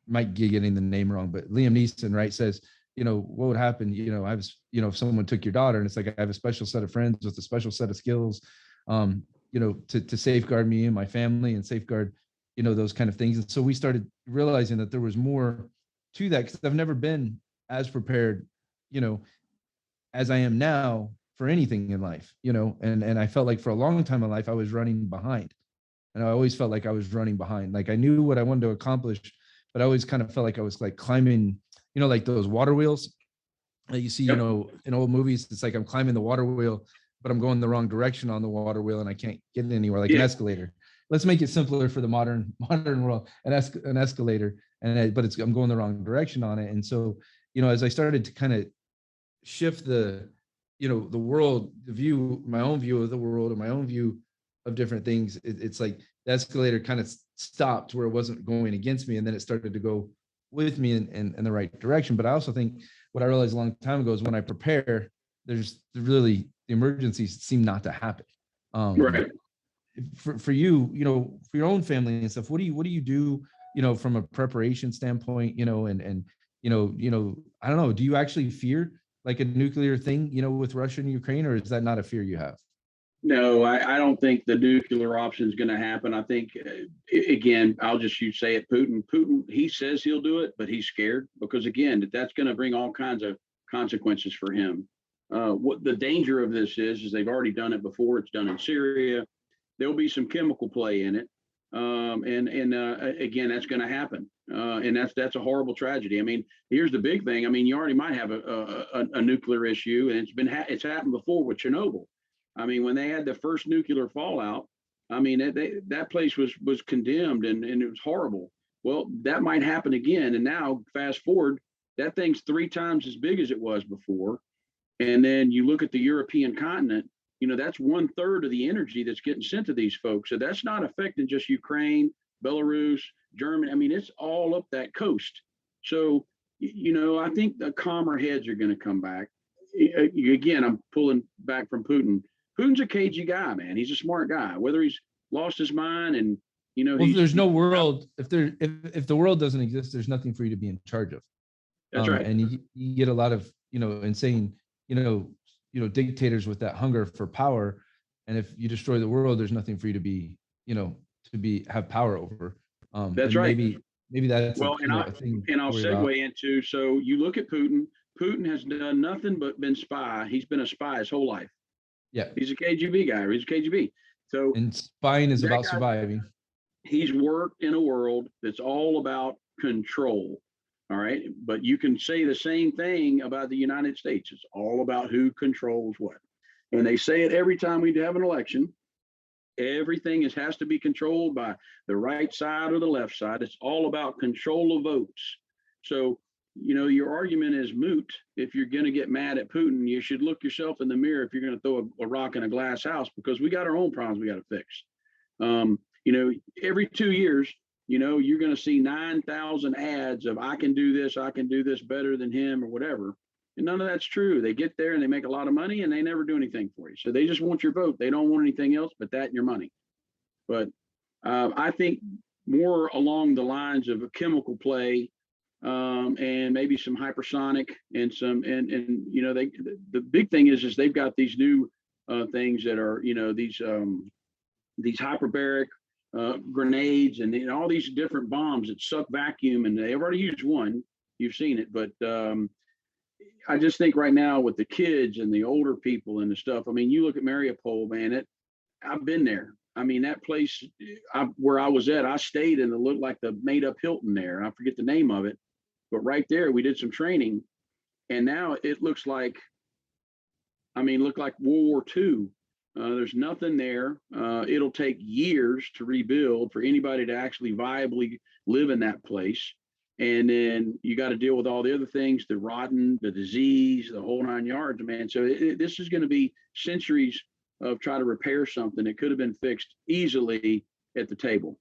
might be getting the name wrong, but Liam Neeson, right, says, what would happen, I was, if someone took your daughter, and it's like, I have a special set of friends with a special set of skills, to safeguard me and my family and safeguard, those kind of things. And so we started realizing that there was more to that, because I've never been as prepared as I am now for anything in life, and I felt like for a long time in life, I was running behind. And I always felt like I was running behind. Like I knew what I wanted to accomplish, but I always kind of felt like I was like climbing, like those water wheels that you see, Yep. in old movies. It's like I'm climbing the water wheel, but I'm going the wrong direction on the water wheel and I can't get anywhere, like an escalator. Let's make it simpler for the modern world, an escalator. But I'm going the wrong direction on it. And so, as I started to kind of shift the world, my own view of the world and my own view of different things, it's like the escalator kind of stopped where it wasn't going against me, and then it started to go with me in the right direction. But I also think what I realized a long time ago is when I prepare, there's really, the emergencies seem not to happen. Right. For you, for your own family and stuff, what do you do, from a preparation standpoint, and I don't know, do you actually fear like a nuclear thing, with Russia and Ukraine, or is that not a fear you have? No, I don't think the nuclear option is going to happen. I think, again, I'll just say it, Putin, he says he'll do it, but he's scared because, again, that's going to bring all kinds of consequences for him. What the danger of this is they've already done it before. It's done in Syria. There'll be some chemical play in it. Again, that's going to happen. And that's a horrible tragedy. I mean, here's the big thing. I mean, you already might have a nuclear issue, and it's happened before with Chernobyl. I mean, when they had the first nuclear fallout, I mean, that place was condemned and it was horrible. Well, that might happen again. And now, fast forward, that thing's 3 times as big as it was before. And then you look at the European continent, that's 1/3 of the energy that's getting sent to these folks. So that's not affecting just Ukraine, Belarus, Germany. I mean, it's all up that coast. So, I think the calmer heads are going to come back. Again, I'm pulling back from Putin. Putin's a cagey guy, man. He's a smart guy. Whether he's lost his mind and well, there's no world, if the world doesn't exist, there's nothing for you to be in charge of. That's right. And you get a lot of insane dictators with that hunger for power, and if you destroy the world, there's nothing for you to be have power over. That's right. Maybe that's well, a thing. And I'll segue into, so you look at Putin. Putin has done nothing but been spy. He's been a spy his whole life. Yeah, he's a KGB guy. He's a KGB. So, and spying is about surviving. He's worked in a world that's all about control. All right. But you can say the same thing about the United States. It's all about who controls what. And they say it every time we have an election. Everything has to be controlled by the right side or the left side. It's all about control of votes. So, your argument is moot. If you're going to get mad at Putin, you should look yourself in the mirror if you're going to throw a rock in a glass house, because we got our own problems we got to fix. Every 2 years, you're going to see 9,000 ads of I can do this better than him or whatever. And none of that's true. They get there and they make a lot of money and they never do anything for you. So they just want your vote. They don't want anything else but that and your money. But I think more along the lines of a chemical play, and maybe some hypersonic and the big thing is they've got these new things that are, these hyperbaric grenades and all these different bombs that suck vacuum, and they've already used one. You've seen it, but I just think right now with the kids and the older people and the stuff, I mean, you look at Mariupol, man, I've been there. I mean, that place where I was at, I stayed and it looked like the made up Hilton there. I forget the name of it, but right there, we did some training, and now it looks like, looked like World War II. There's nothing there. It'll take years to rebuild for anybody to actually viably live in that place. And then you got to deal with all the other things, the rotten, the disease, the whole 9 yards, man. So this is going to be centuries of trying to repair something that could have been fixed easily at the table.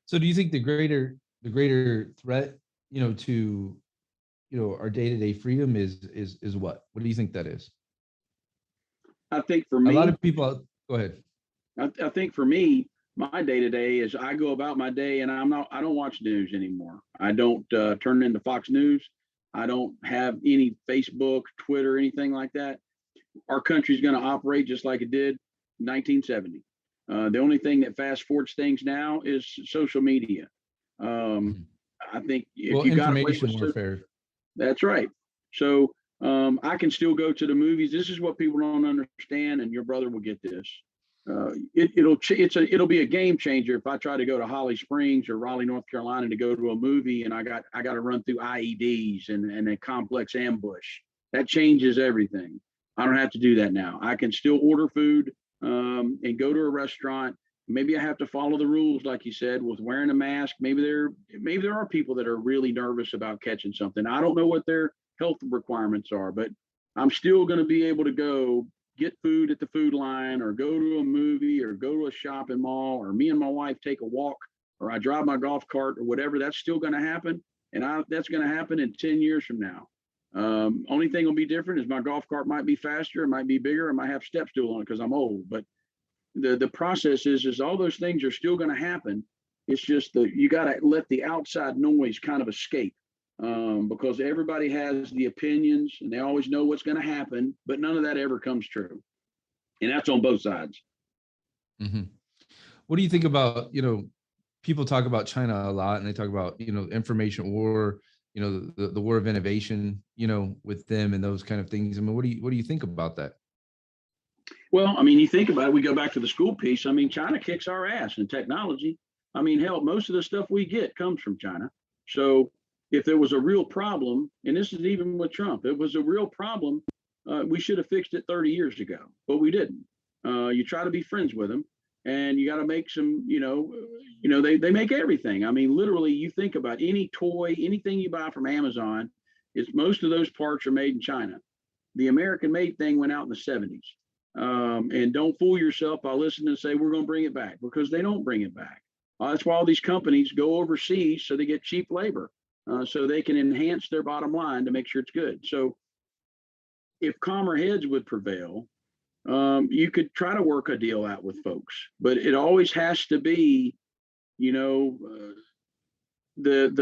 So do you think the greater threat, to, our day-to-day freedom is what? What do you think that is? I think for me, a lot of people, go ahead. I think for me, my day-to-day is I go about my day and I don't watch news anymore. I don't turn into Fox News. I don't have any Facebook, Twitter, anything like that. Our country's going to operate just like it did in 1970. The only thing that fast forwards things now is social media. I think if you got information warfare. That's right. So I can still go to the movies. This is what people don't understand, and your brother will get this. It'll be a game changer if I try to go to Holly Springs or Raleigh, North Carolina to go to a movie, and I got to run through IEDs and a complex ambush. That changes everything. I don't have to do that now. I can still order food and go to a restaurant. Maybe I have to follow the rules, like you said, with wearing a mask. Maybe there are people that are really nervous about catching something. I don't know what their health requirements are, but I'm still going to be able to go get food at the food line, or go to a movie, or go to a shopping mall, or me and my wife take a walk, or I drive my golf cart, or whatever. That's still going to happen, and that's going to happen in 10 years from now. Only thing will be different is my golf cart might be faster, it might be bigger, it might have step stool on it because I'm old. But the process is all those things are still going to happen. It's just that you got to let the outside noise kind of escape, because everybody has the opinions and they always know what's going to happen, but none of that ever comes true, and that's on both sides. Mm-hmm. What do you think about, people talk about China a lot, and they talk about, information war, the war of innovation, with them and those kind of things. I mean, what do you think about that? Well, I mean, you think about it, we go back to the school piece. I mean, China kicks our ass in technology. I mean, hell, most of the stuff we get comes from China. So if there was a real problem, and this is even with Trump, it was a real problem, we should have fixed it 30 years ago, but we didn't. You try to be friends with them, and you got to make some, they make everything. I mean, literally, you think about any toy, anything you buy from Amazon, most of those parts are made in China. The American made thing went out in the 70s. And don't fool yourself by listening and say, we're going to bring it back, because they don't bring it back. That's why all these companies go overseas, so they get cheap labor, so they can enhance their bottom line to make sure it's good. So if calmer heads would prevail, you could try to work a deal out with folks, but it always has to be, the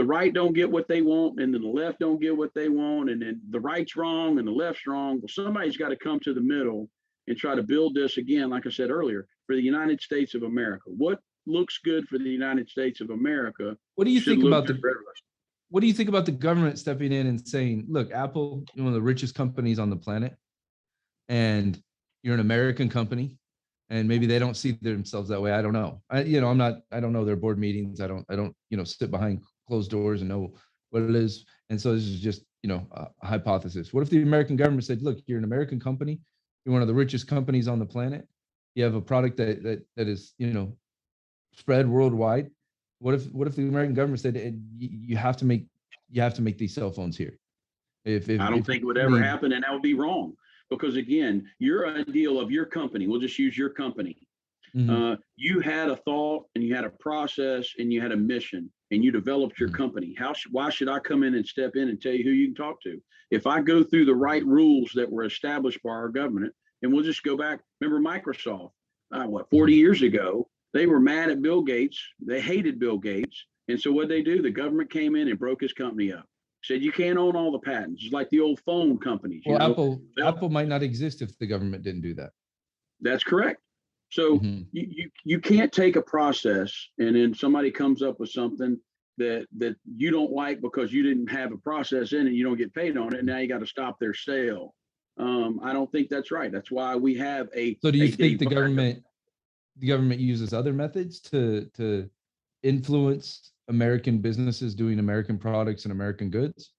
right don't get what they want, and then the left don't get what they want, and then the right's wrong and the left's wrong. Well, somebody's got to come to the middle and try to build this again, like I said earlier, for the United States of America. What looks good for the United States of America? What do you think about what do you think about the government stepping in and saying, look, Apple, one of the richest companies on the planet, and you're an American company, and maybe they don't see themselves that way. I don't know. I don't know their board meetings. I don't, sit behind closed doors and know what it is. And so this is just, a hypothesis. What if the American government said, look, you're an American company, you're one of the richest companies on the planet, you have a product that is, spread worldwide. What if the American government said you have to make these cell phones here? I don't think it would ever happen, and that would be wrong. Because again, your ideal of your company, we'll just use your company. Mm-hmm. You had a thought, and you had a process, and you had a mission, and you developed your company. Why should I come in and step in and tell you who you can talk to? If I go through the right rules that were established by our government, and we'll just go back. Remember Microsoft, 40 years ago, they were mad at Bill Gates. They hated Bill Gates. And so what they do, the government came in and broke his company up. Said you can't own all the patents. It's like the old phone companies. Well, Apple might not exist if the government didn't do that. That's correct. So you can't take a process and then somebody comes up with something that you don't like because you didn't have a process in it, you don't get paid on it, and now you got to stop their sale. I don't think that's right. That's why we have a. So do you think the government uses other methods to influence American businesses doing American products and American goods?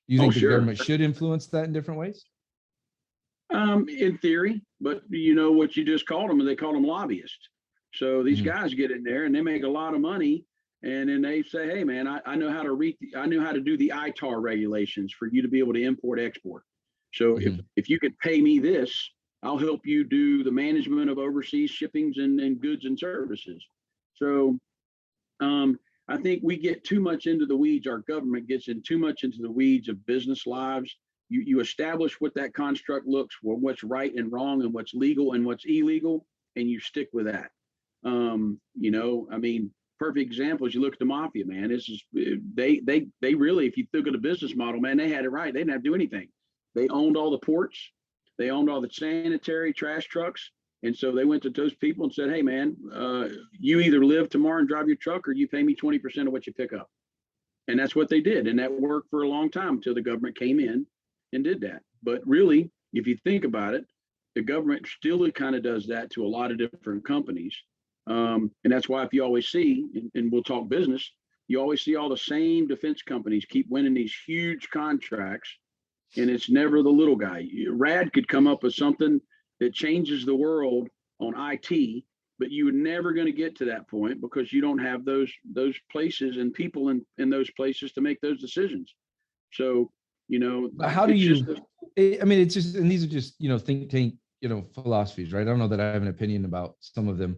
Do you think the government should influence that in different ways? In theory, but what you just called them, they called them lobbyists. So these guys get in there and they make a lot of money, and then they say, hey man, I know how to do the ITAR regulations for you to be able to import export. So if you could pay me this, I'll help you do the management of overseas shippings and goods and services. So I think we get too much into the weeds. Our government gets in too much into the weeds of business lives. You establish what that construct looks for, what's right and wrong, and what's legal and what's illegal, and you stick with that. Perfect example is you look at the mafia, man. This is they really, if you look at the business model, man, they had it right. They didn't have to do anything. They owned all the ports, they owned all the sanitary trash trucks. And so they went to those people and said, hey, man, you either live tomorrow and drive your truck, or you pay me 20% of what you pick up. And that's what they did. And that worked for a long time until the government came in and did that. But really, if you think about it, the government still kind of does that to a lot of different companies. And that's why if you always see, and we'll talk business, you always see all the same defense companies keep winning these huge contracts, and it's never the little guy. Rad could come up with something that changes the world on IT, but you're never going to get to that point because you don't have those places and people in those places to make those decisions. So, how do you, I mean, it's just, and these are just, think tank, philosophies, right? I don't know that I have an opinion about some of them.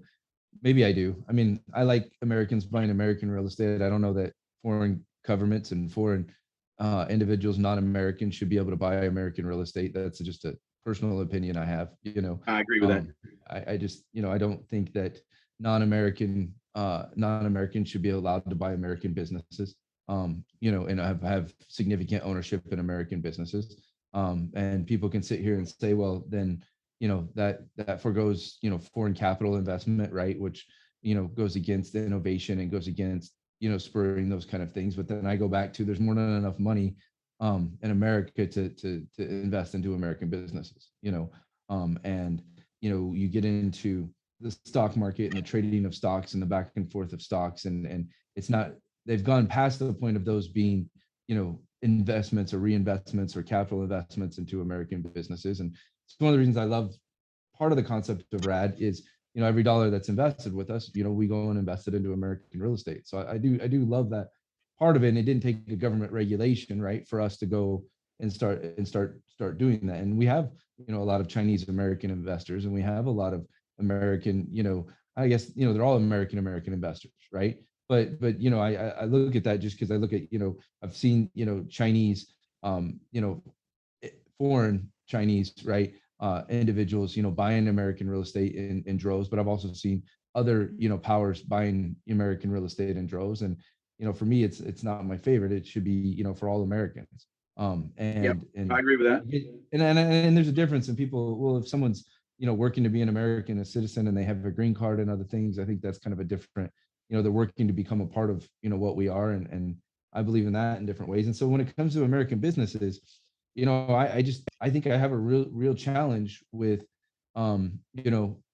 Maybe I do. I mean, I like Americans buying American real estate. I don't know that foreign governments and foreign individuals, non-American, should be able to buy American real estate. That's just a personal opinion I have. I agree with that. I just, I don't think that non-American should be allowed to buy American businesses. And have significant ownership in American businesses. And people can sit here and say, well, then, that forgoes, foreign capital investment, right? Which, goes against innovation and goes against, spurring those kind of things. But then I go back to, there's more than enough money in America to invest into American businesses, and, you get into the stock market and the trading of stocks and the back and forth of stocks. And it's not, they've gone past the point of those being, investments or reinvestments or capital investments into American businesses. And it's one of the reasons I love part of the concept of RAD is, every dollar that's invested with us, we go and invest it into American real estate. So I do love that part of it. And it didn't take a government regulation, right, for us to go and start doing that. And we have, a lot of Chinese American investors, and we have a lot of American, I guess, they're all American investors, right? But I look at that just because I look at, I've seen, Chinese, foreign Chinese, right, individuals, buying American real estate in droves. But I've also seen other, powers buying American real estate in droves. And, for me, it's not my favorite. It should be, for all Americans. And I agree with that. And there's a difference in people. Well, if someone's, working to be an American, a citizen, and they have a green card and other things, I think that's kind of a different, they're working to become a part of, what we are. And I believe in that in different ways. And so when it comes to American businesses, I think I have a real challenge with, when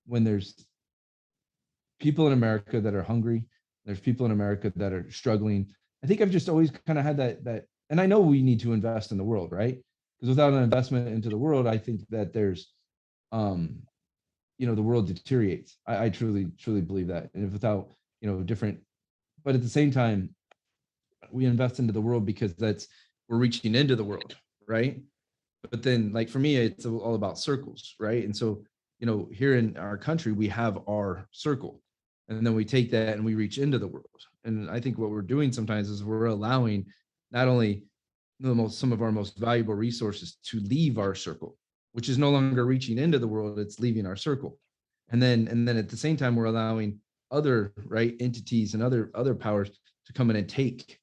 there's people in America that are hungry, there's people in America that are struggling. I think I've just always kind of had that, and I know we need to invest in the world, right? Because without an investment into the world, I think that there's, the world deteriorates. I truly believe that. And if without, different, but at the same time, we invest into the world because we're reaching into the world, right? But then, like, for me, it's all about circles, right? And so, here in our country, we have our circle, and then we take that and we reach into the world. And I think what we're doing sometimes is we're allowing not only some of our most valuable resources to leave our circle, which is no longer reaching into the world, it's leaving our circle. And then at the same time, we're allowing other, right, entities and other powers to come in and take,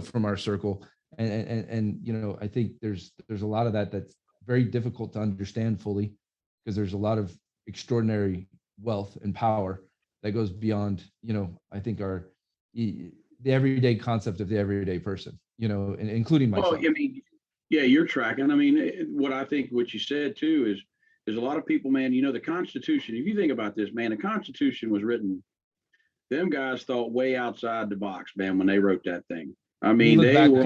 from our circle. And I think there's a lot of that's very difficult to understand fully, because there's a lot of extraordinary wealth and power that goes beyond, I think the everyday concept of the everyday person, including myself. Well, I mean, yeah, you're tracking. I mean, what you said too is there's a lot of people, man, the Constitution, if you think about this, man, the Constitution was written, them guys thought way outside the box, man, when they wrote that thing. I mean, they were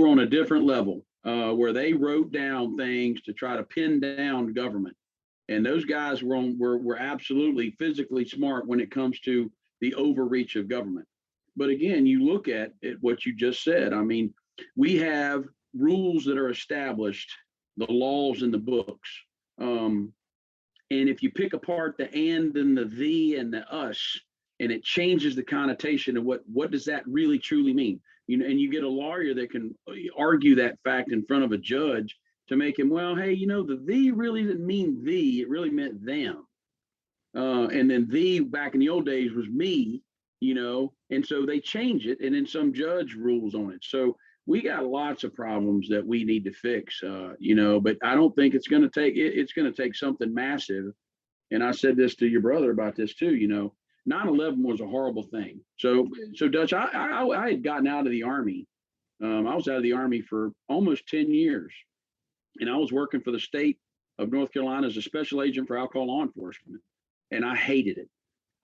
on a different level, where they wrote down things to try to pin down government. And those guys were absolutely physically smart when it comes to the overreach of government. But again, you look at what you just said. I mean, we have rules that are established, the laws in the books. And if you pick apart the and the thee and the us, and it changes the connotation of what does that really truly mean? And you get a lawyer that can argue that fact in front of a judge to make him, well, hey, the thee really didn't mean thee, it really meant them. And then thee back in the old days was me, and so they change it, and then some judge rules on it. So we got lots of problems that we need to fix, but I don't think it's going to take something massive. And I said this to your brother about this too, 9/11 was a horrible thing. So Dutch, I had gotten out of the Army I was out of the Army for almost 10 years, and I was working for the state of North Carolina as a special agent for alcohol law enforcement, and I hated it.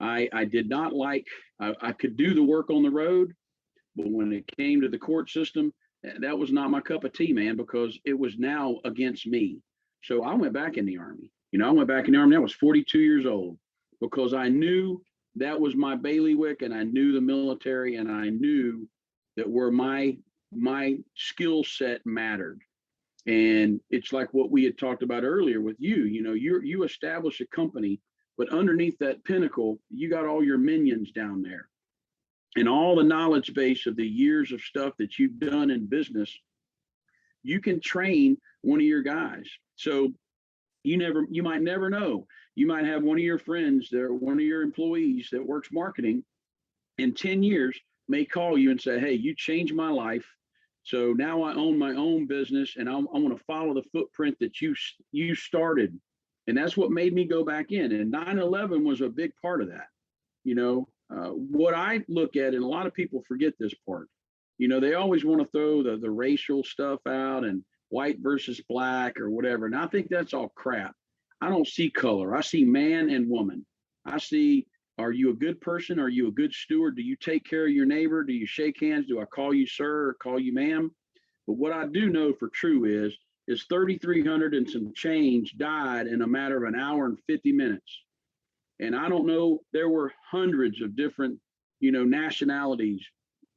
I did not like, I could do the work on the road, but when it came to the court system, that was not my cup of tea, man, because it was now against me. So I went back in the Army. I went back in the Army. I was 42 years old because I knew that was my bailiwick, and I knew the military, and I knew that where my skill set mattered. And it's like what we had talked about earlier with you. You establish a company, but underneath that pinnacle, you got all your minions down there, and all the knowledge base of the years of stuff that you've done in business. You can train one of your guys. So you might never know. You might have one of your friends that, one of your employees that works marketing in 10 years may call you and say, hey, you changed my life. So now I own my own business, and I want to follow the footprint that you started. And that's what made me go back in. And 9/11 was a big part of that. What I look at, and a lot of people forget this part, they always want to throw the racial stuff out and white versus black or whatever. And I think that's all crap. I don't see color. I see man and woman. I see, are you a good person? Are you a good steward? Do you take care of your neighbor? Do you shake hands? Do I call you sir or call you ma'am? But what I do know for true is 3,300 and some change died in a matter of an hour and 50 minutes. And I don't know, there were hundreds of different, nationalities.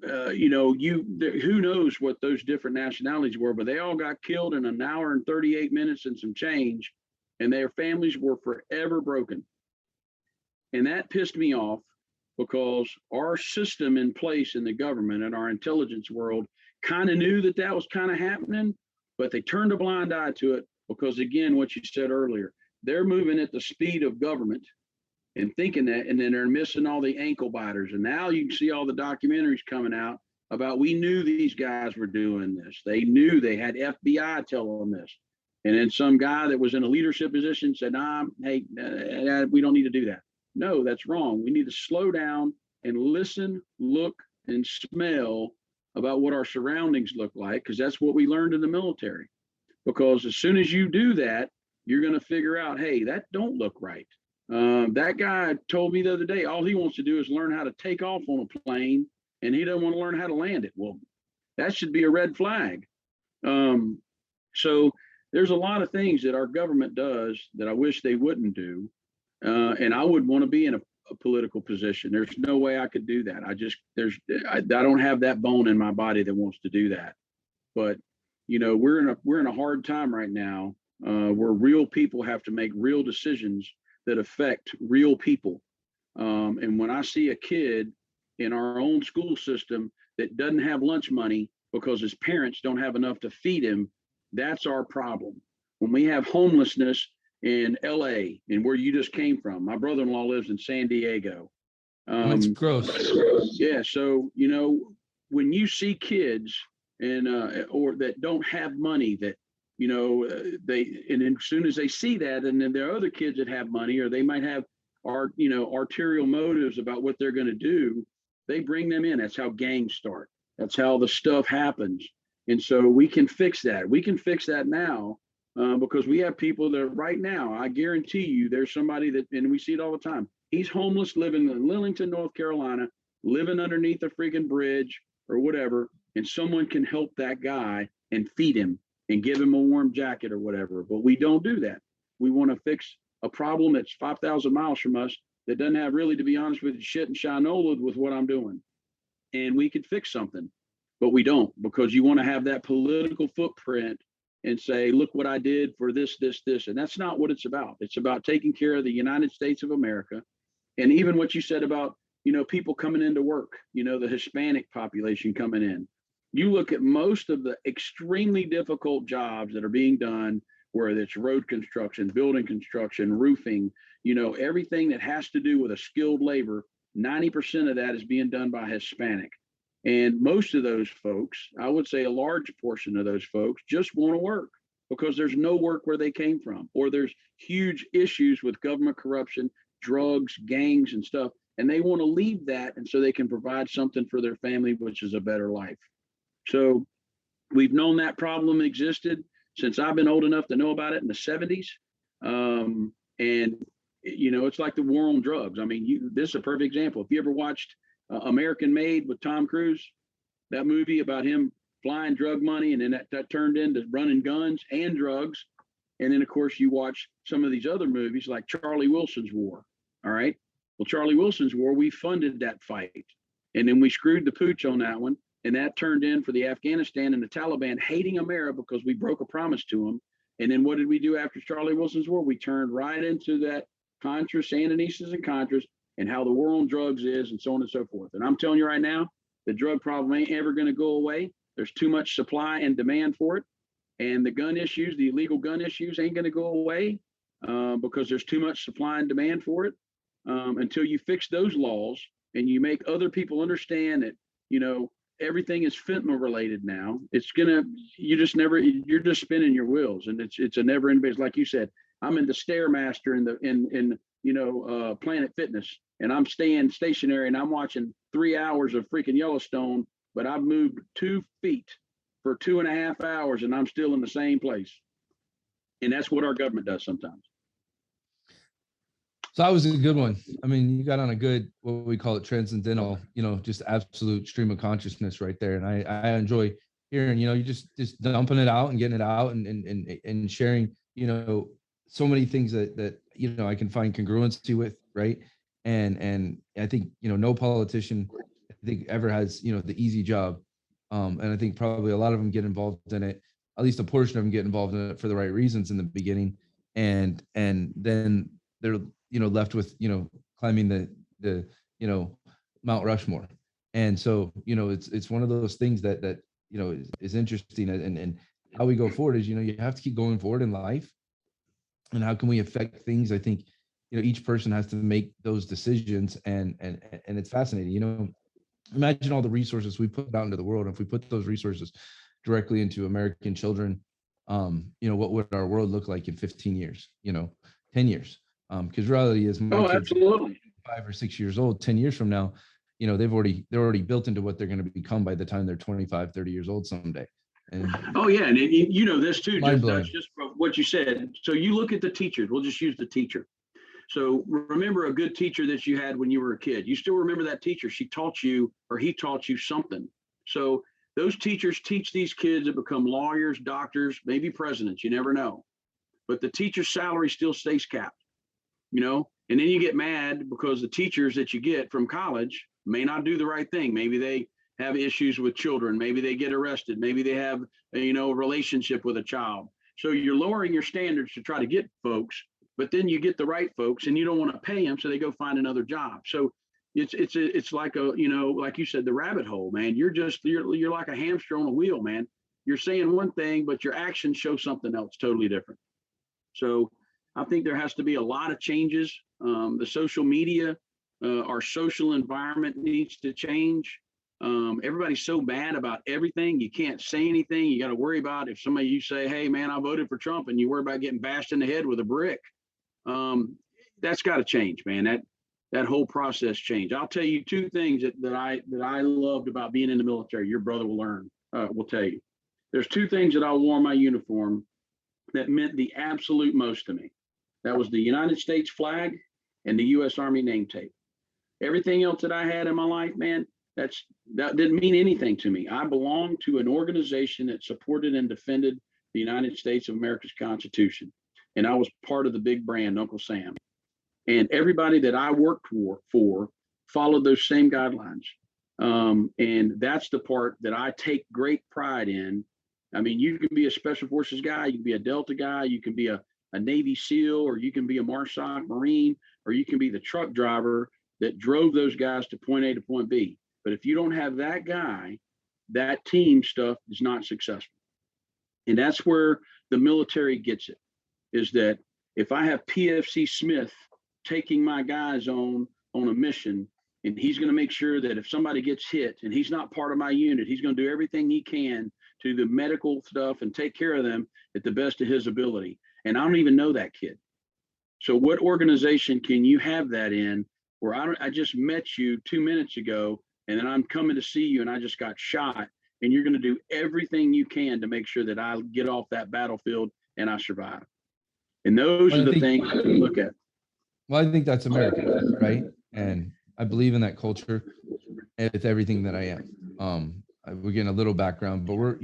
Who knows what those different nationalities were, but they all got killed in an hour and 38 minutes and some change, and their families were forever broken. And that pissed me off because our system in place in the government and our intelligence world kind of knew that was kind of happening, but they turned a blind eye to it because, again, what you said earlier, they're moving at the speed of government and thinking that, and then they're missing all the ankle biters. And now you can see all the documentaries coming out about, we knew these guys were doing this. They knew, they had FBI tell them this. And then some guy that was in a leadership position said, hey, we don't need to do that. No, that's wrong. We need to slow down and listen, look, and smell about what our surroundings look like, because that's what we learned in the military. Because as soon as you do that, you're going to figure out, hey, that don't look right. That guy told me the other day, all he wants to do is learn how to take off on a plane, and he doesn't want to learn how to land it. Well, that should be a red flag. So there's a lot of things that our government does that I wish they wouldn't do. And I would want to be in a political position. There's no way I could do that. I don't have that bone in my body that wants to do that. But, we're in a hard time right now, where real people have to make real decisions that affect real people. And when I see a kid in our own school system that doesn't have lunch money because his parents don't have enough to feed him, that's our problem. When we have homelessness in LA and where you just came from, my brother-in-law lives in San Diego. That's gross. Yeah. So, when you see kids and or that don't have money, that and as soon as they see that, and then there are other kids that have money, or they might have arterial motives about what they're going to do, they bring them in. That's how gangs start. That's how the stuff happens. And so we can fix that. We can fix that now, because we have people that right now, I guarantee you, there's somebody that, and we see it all the time. He's homeless, living in Lillington, North Carolina, living underneath a freaking bridge or whatever, and someone can help that guy and feed him and give him a warm jacket or whatever. But we don't do that. We want to fix a problem that's 5,000 miles from us that doesn't have, really, to be honest with you, shit and shinola with what I'm doing. And we could fix something, but we don't, because you want to have that political footprint and say, look what I did for this. And that's not what it's about. It's about taking care of the United States of America. And even what you said about, people coming into work, the Hispanic population coming in. You look at most of the extremely difficult jobs that are being done, whether it's road construction, building construction, roofing, everything that has to do with a skilled labor, 90% of that is being done by Hispanic. And most of those folks, I would say a large portion of those folks, just want to work because there's no work where they came from, or there's huge issues with government corruption, drugs, gangs, and stuff. And they want to leave that, and so they can provide something for their family, which is a better life. So We've known that problem existed since I've been old enough to know about it in the 70s. And, it's like the war on drugs. I mean, this is a perfect example. If you ever watched American Made with Tom Cruise, that movie about him flying drug money, and then that turned into running guns and drugs. And then, of course, you watch some of these other movies like Charlie Wilson's War. All right. Well, Charlie Wilson's War, we funded that fight. And then we screwed the pooch on that one. And that turned in for the Afghanistan and the Taliban hating America because we broke a promise to them. And then what did we do after Charlie Wilson's War? We turned right into that Contras, Sandinistas, and Contras, and how the war on drugs is, and so on and so forth. And I'm telling you right now, the drug problem ain't ever going to go away. There's too much supply and demand for it. And the gun issues, the illegal gun issues ain't going to go away because there's too much supply and demand for it until you fix those laws and you make other people understand that, everything is fentanyl related now. You're just spinning your wheels, and it's a never ending. Like you said, I'm in the Stairmaster in Planet Fitness, and I'm staying stationary and I'm watching 3 hours of freaking Yellowstone, but I've moved 2 feet for 2.5 hours and I'm still in the same place. And that's what our government does sometimes. So that was a good one. I mean, you got on a good, what we call it, transcendental, just absolute stream of consciousness right there. And I enjoy hearing, you just dumping it out and getting it out and sharing, so many things that I can find congruency with, right? And I think, no politician, I think, ever has, the easy job. And I think probably a lot of them get involved in it, at least a portion of them get involved in it for the right reasons in the beginning. And then they're, left with, climbing the Mount Rushmore. And so, it's one of those things that is interesting. And how we go forward is, you have to keep going forward in life. And how can we affect things? I think, each person has to make those decisions, and it's fascinating. Imagine all the resources we put out into the world. If we put those resources directly into American children, what would our world look like in 15 years, 10 years? Because reality is, my kids absolutely. 5 or 6 years old, 10 years from now, they're already built into what they're going to become by the time they're 25, 30 years old someday. And yeah. And this too, just from what you said. So you look at the teachers, we'll just use the teacher. So remember a good teacher that you had when you were a kid. You still remember that teacher. She taught you, or he taught you something. So those teachers teach these kids to become lawyers, doctors, maybe presidents. You never know. But the teacher's salary still stays capped, and then you get mad because the teachers that you get from college may not do the right thing. Maybe they have issues with children. Maybe they get arrested. Maybe they have, a relationship with a child. So you're lowering your standards to try to get folks, but then you get the right folks and you don't want to pay them. So they go find another job. So it's like like you said, the rabbit hole, man. You're like a hamster on a wheel, man. You're saying one thing, but your actions show something else totally different. So I think there has to be a lot of changes. The social media, our social environment needs to change. Everybody's so bad about everything. You can't say anything. You got to worry about if you say, hey, man, I voted for Trump, and you worry about getting bashed in the head with a brick. That's got to change, man. That whole process changed. I'll tell you 2 things that I loved about being in the military. Your brother will tell you. There's 2 things that I wore my uniform that meant the absolute most to me. That was the United States flag and the U.S. Army name tape. Everything else that I had in my life, man, that didn't mean anything to me. I belonged to an organization that supported and defended the United States of America's Constitution. And I was part of the big brand, Uncle Sam. And everybody that I worked for followed those same guidelines. And that's the part that I take great pride in. I mean, you can be a Special Forces guy, you can be a Delta guy, you can be a Navy SEAL, or you can be a MARSOC Marine, or you can be the truck driver that drove those guys to point A to point B. But if you don't have that guy, that team stuff is not successful. And that's where the military gets it, is that if I have PFC Smith taking my guys on a mission, and he's going to make sure that if somebody gets hit and he's not part of my unit, he's going to do everything he can to do the medical stuff and take care of them at the best of his ability. And I don't even know that kid. So what organization can you have that in where I just met you 2 minutes ago, and then I'm coming to see you and I just got shot, and you're going to do everything you can to make sure that I get off that battlefield and I survive. And those are the things that we look at. Well, I think that's American, right? And I believe in that culture with everything that I am. We're getting a little background, but we're,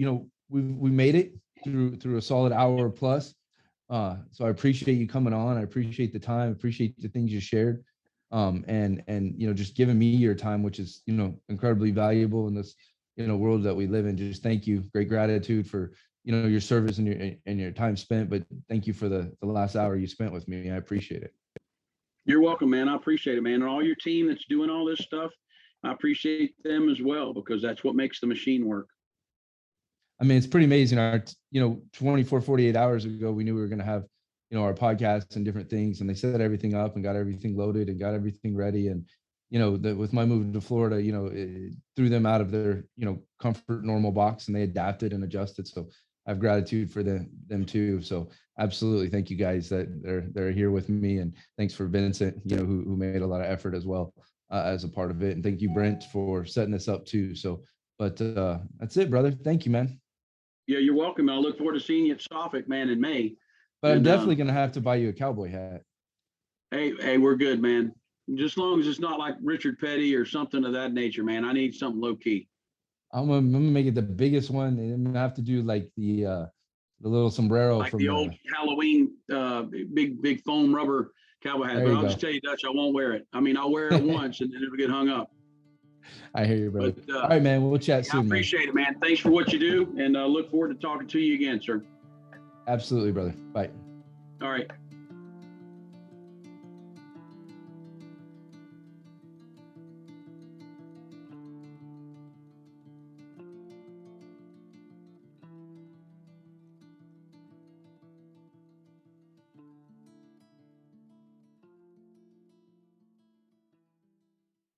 we made it through a solid hour plus. So I appreciate you coming on. I appreciate the time, appreciate the things you shared. And just giving me your time, which is, incredibly valuable in this, world that we live in. Just thank you. Great gratitude for, your service and your time spent, but thank you for the last hour you spent with me. I appreciate it. You're welcome, man. I appreciate it, man. And all your team that's doing all this stuff, I appreciate them as well, because that's what makes the machine work. I mean, it's pretty amazing. Our, 24, 48 hours ago, we knew we were going to have, our podcasts and different things, and they set everything up and got everything loaded and got everything ready. And, with my move to Florida, it threw them out of their, comfort normal box, and they adapted and adjusted. So I have gratitude for them too. So absolutely. Thank you guys that they're here with me. And thanks for Vincent, who made a lot of effort as well as a part of it. And thank you, Brent, for setting this up too. So, but that's it, brother. Thank you, man. Yeah, you're welcome. I look forward to seeing you at Suffolk, man, in May. But I'm definitely going to have to buy you a cowboy hat. Hey, we're good, man. Just as long as it's not like Richard Petty or something of that nature, man. I need something low key. I'm gonna make it the biggest one. And I'm gonna have to do like the little sombrero, like from the old Halloween big foam rubber cowboy hat. But I'll just tell you, Dutch, I won't wear it. I mean, I'll wear it once and then it'll get hung up. I hear you, brother. But, all right, man. We'll chat soon. I appreciate it, man. Thanks for what you do, and look forward to talking to you again, sir. Absolutely, brother. Bye. All right.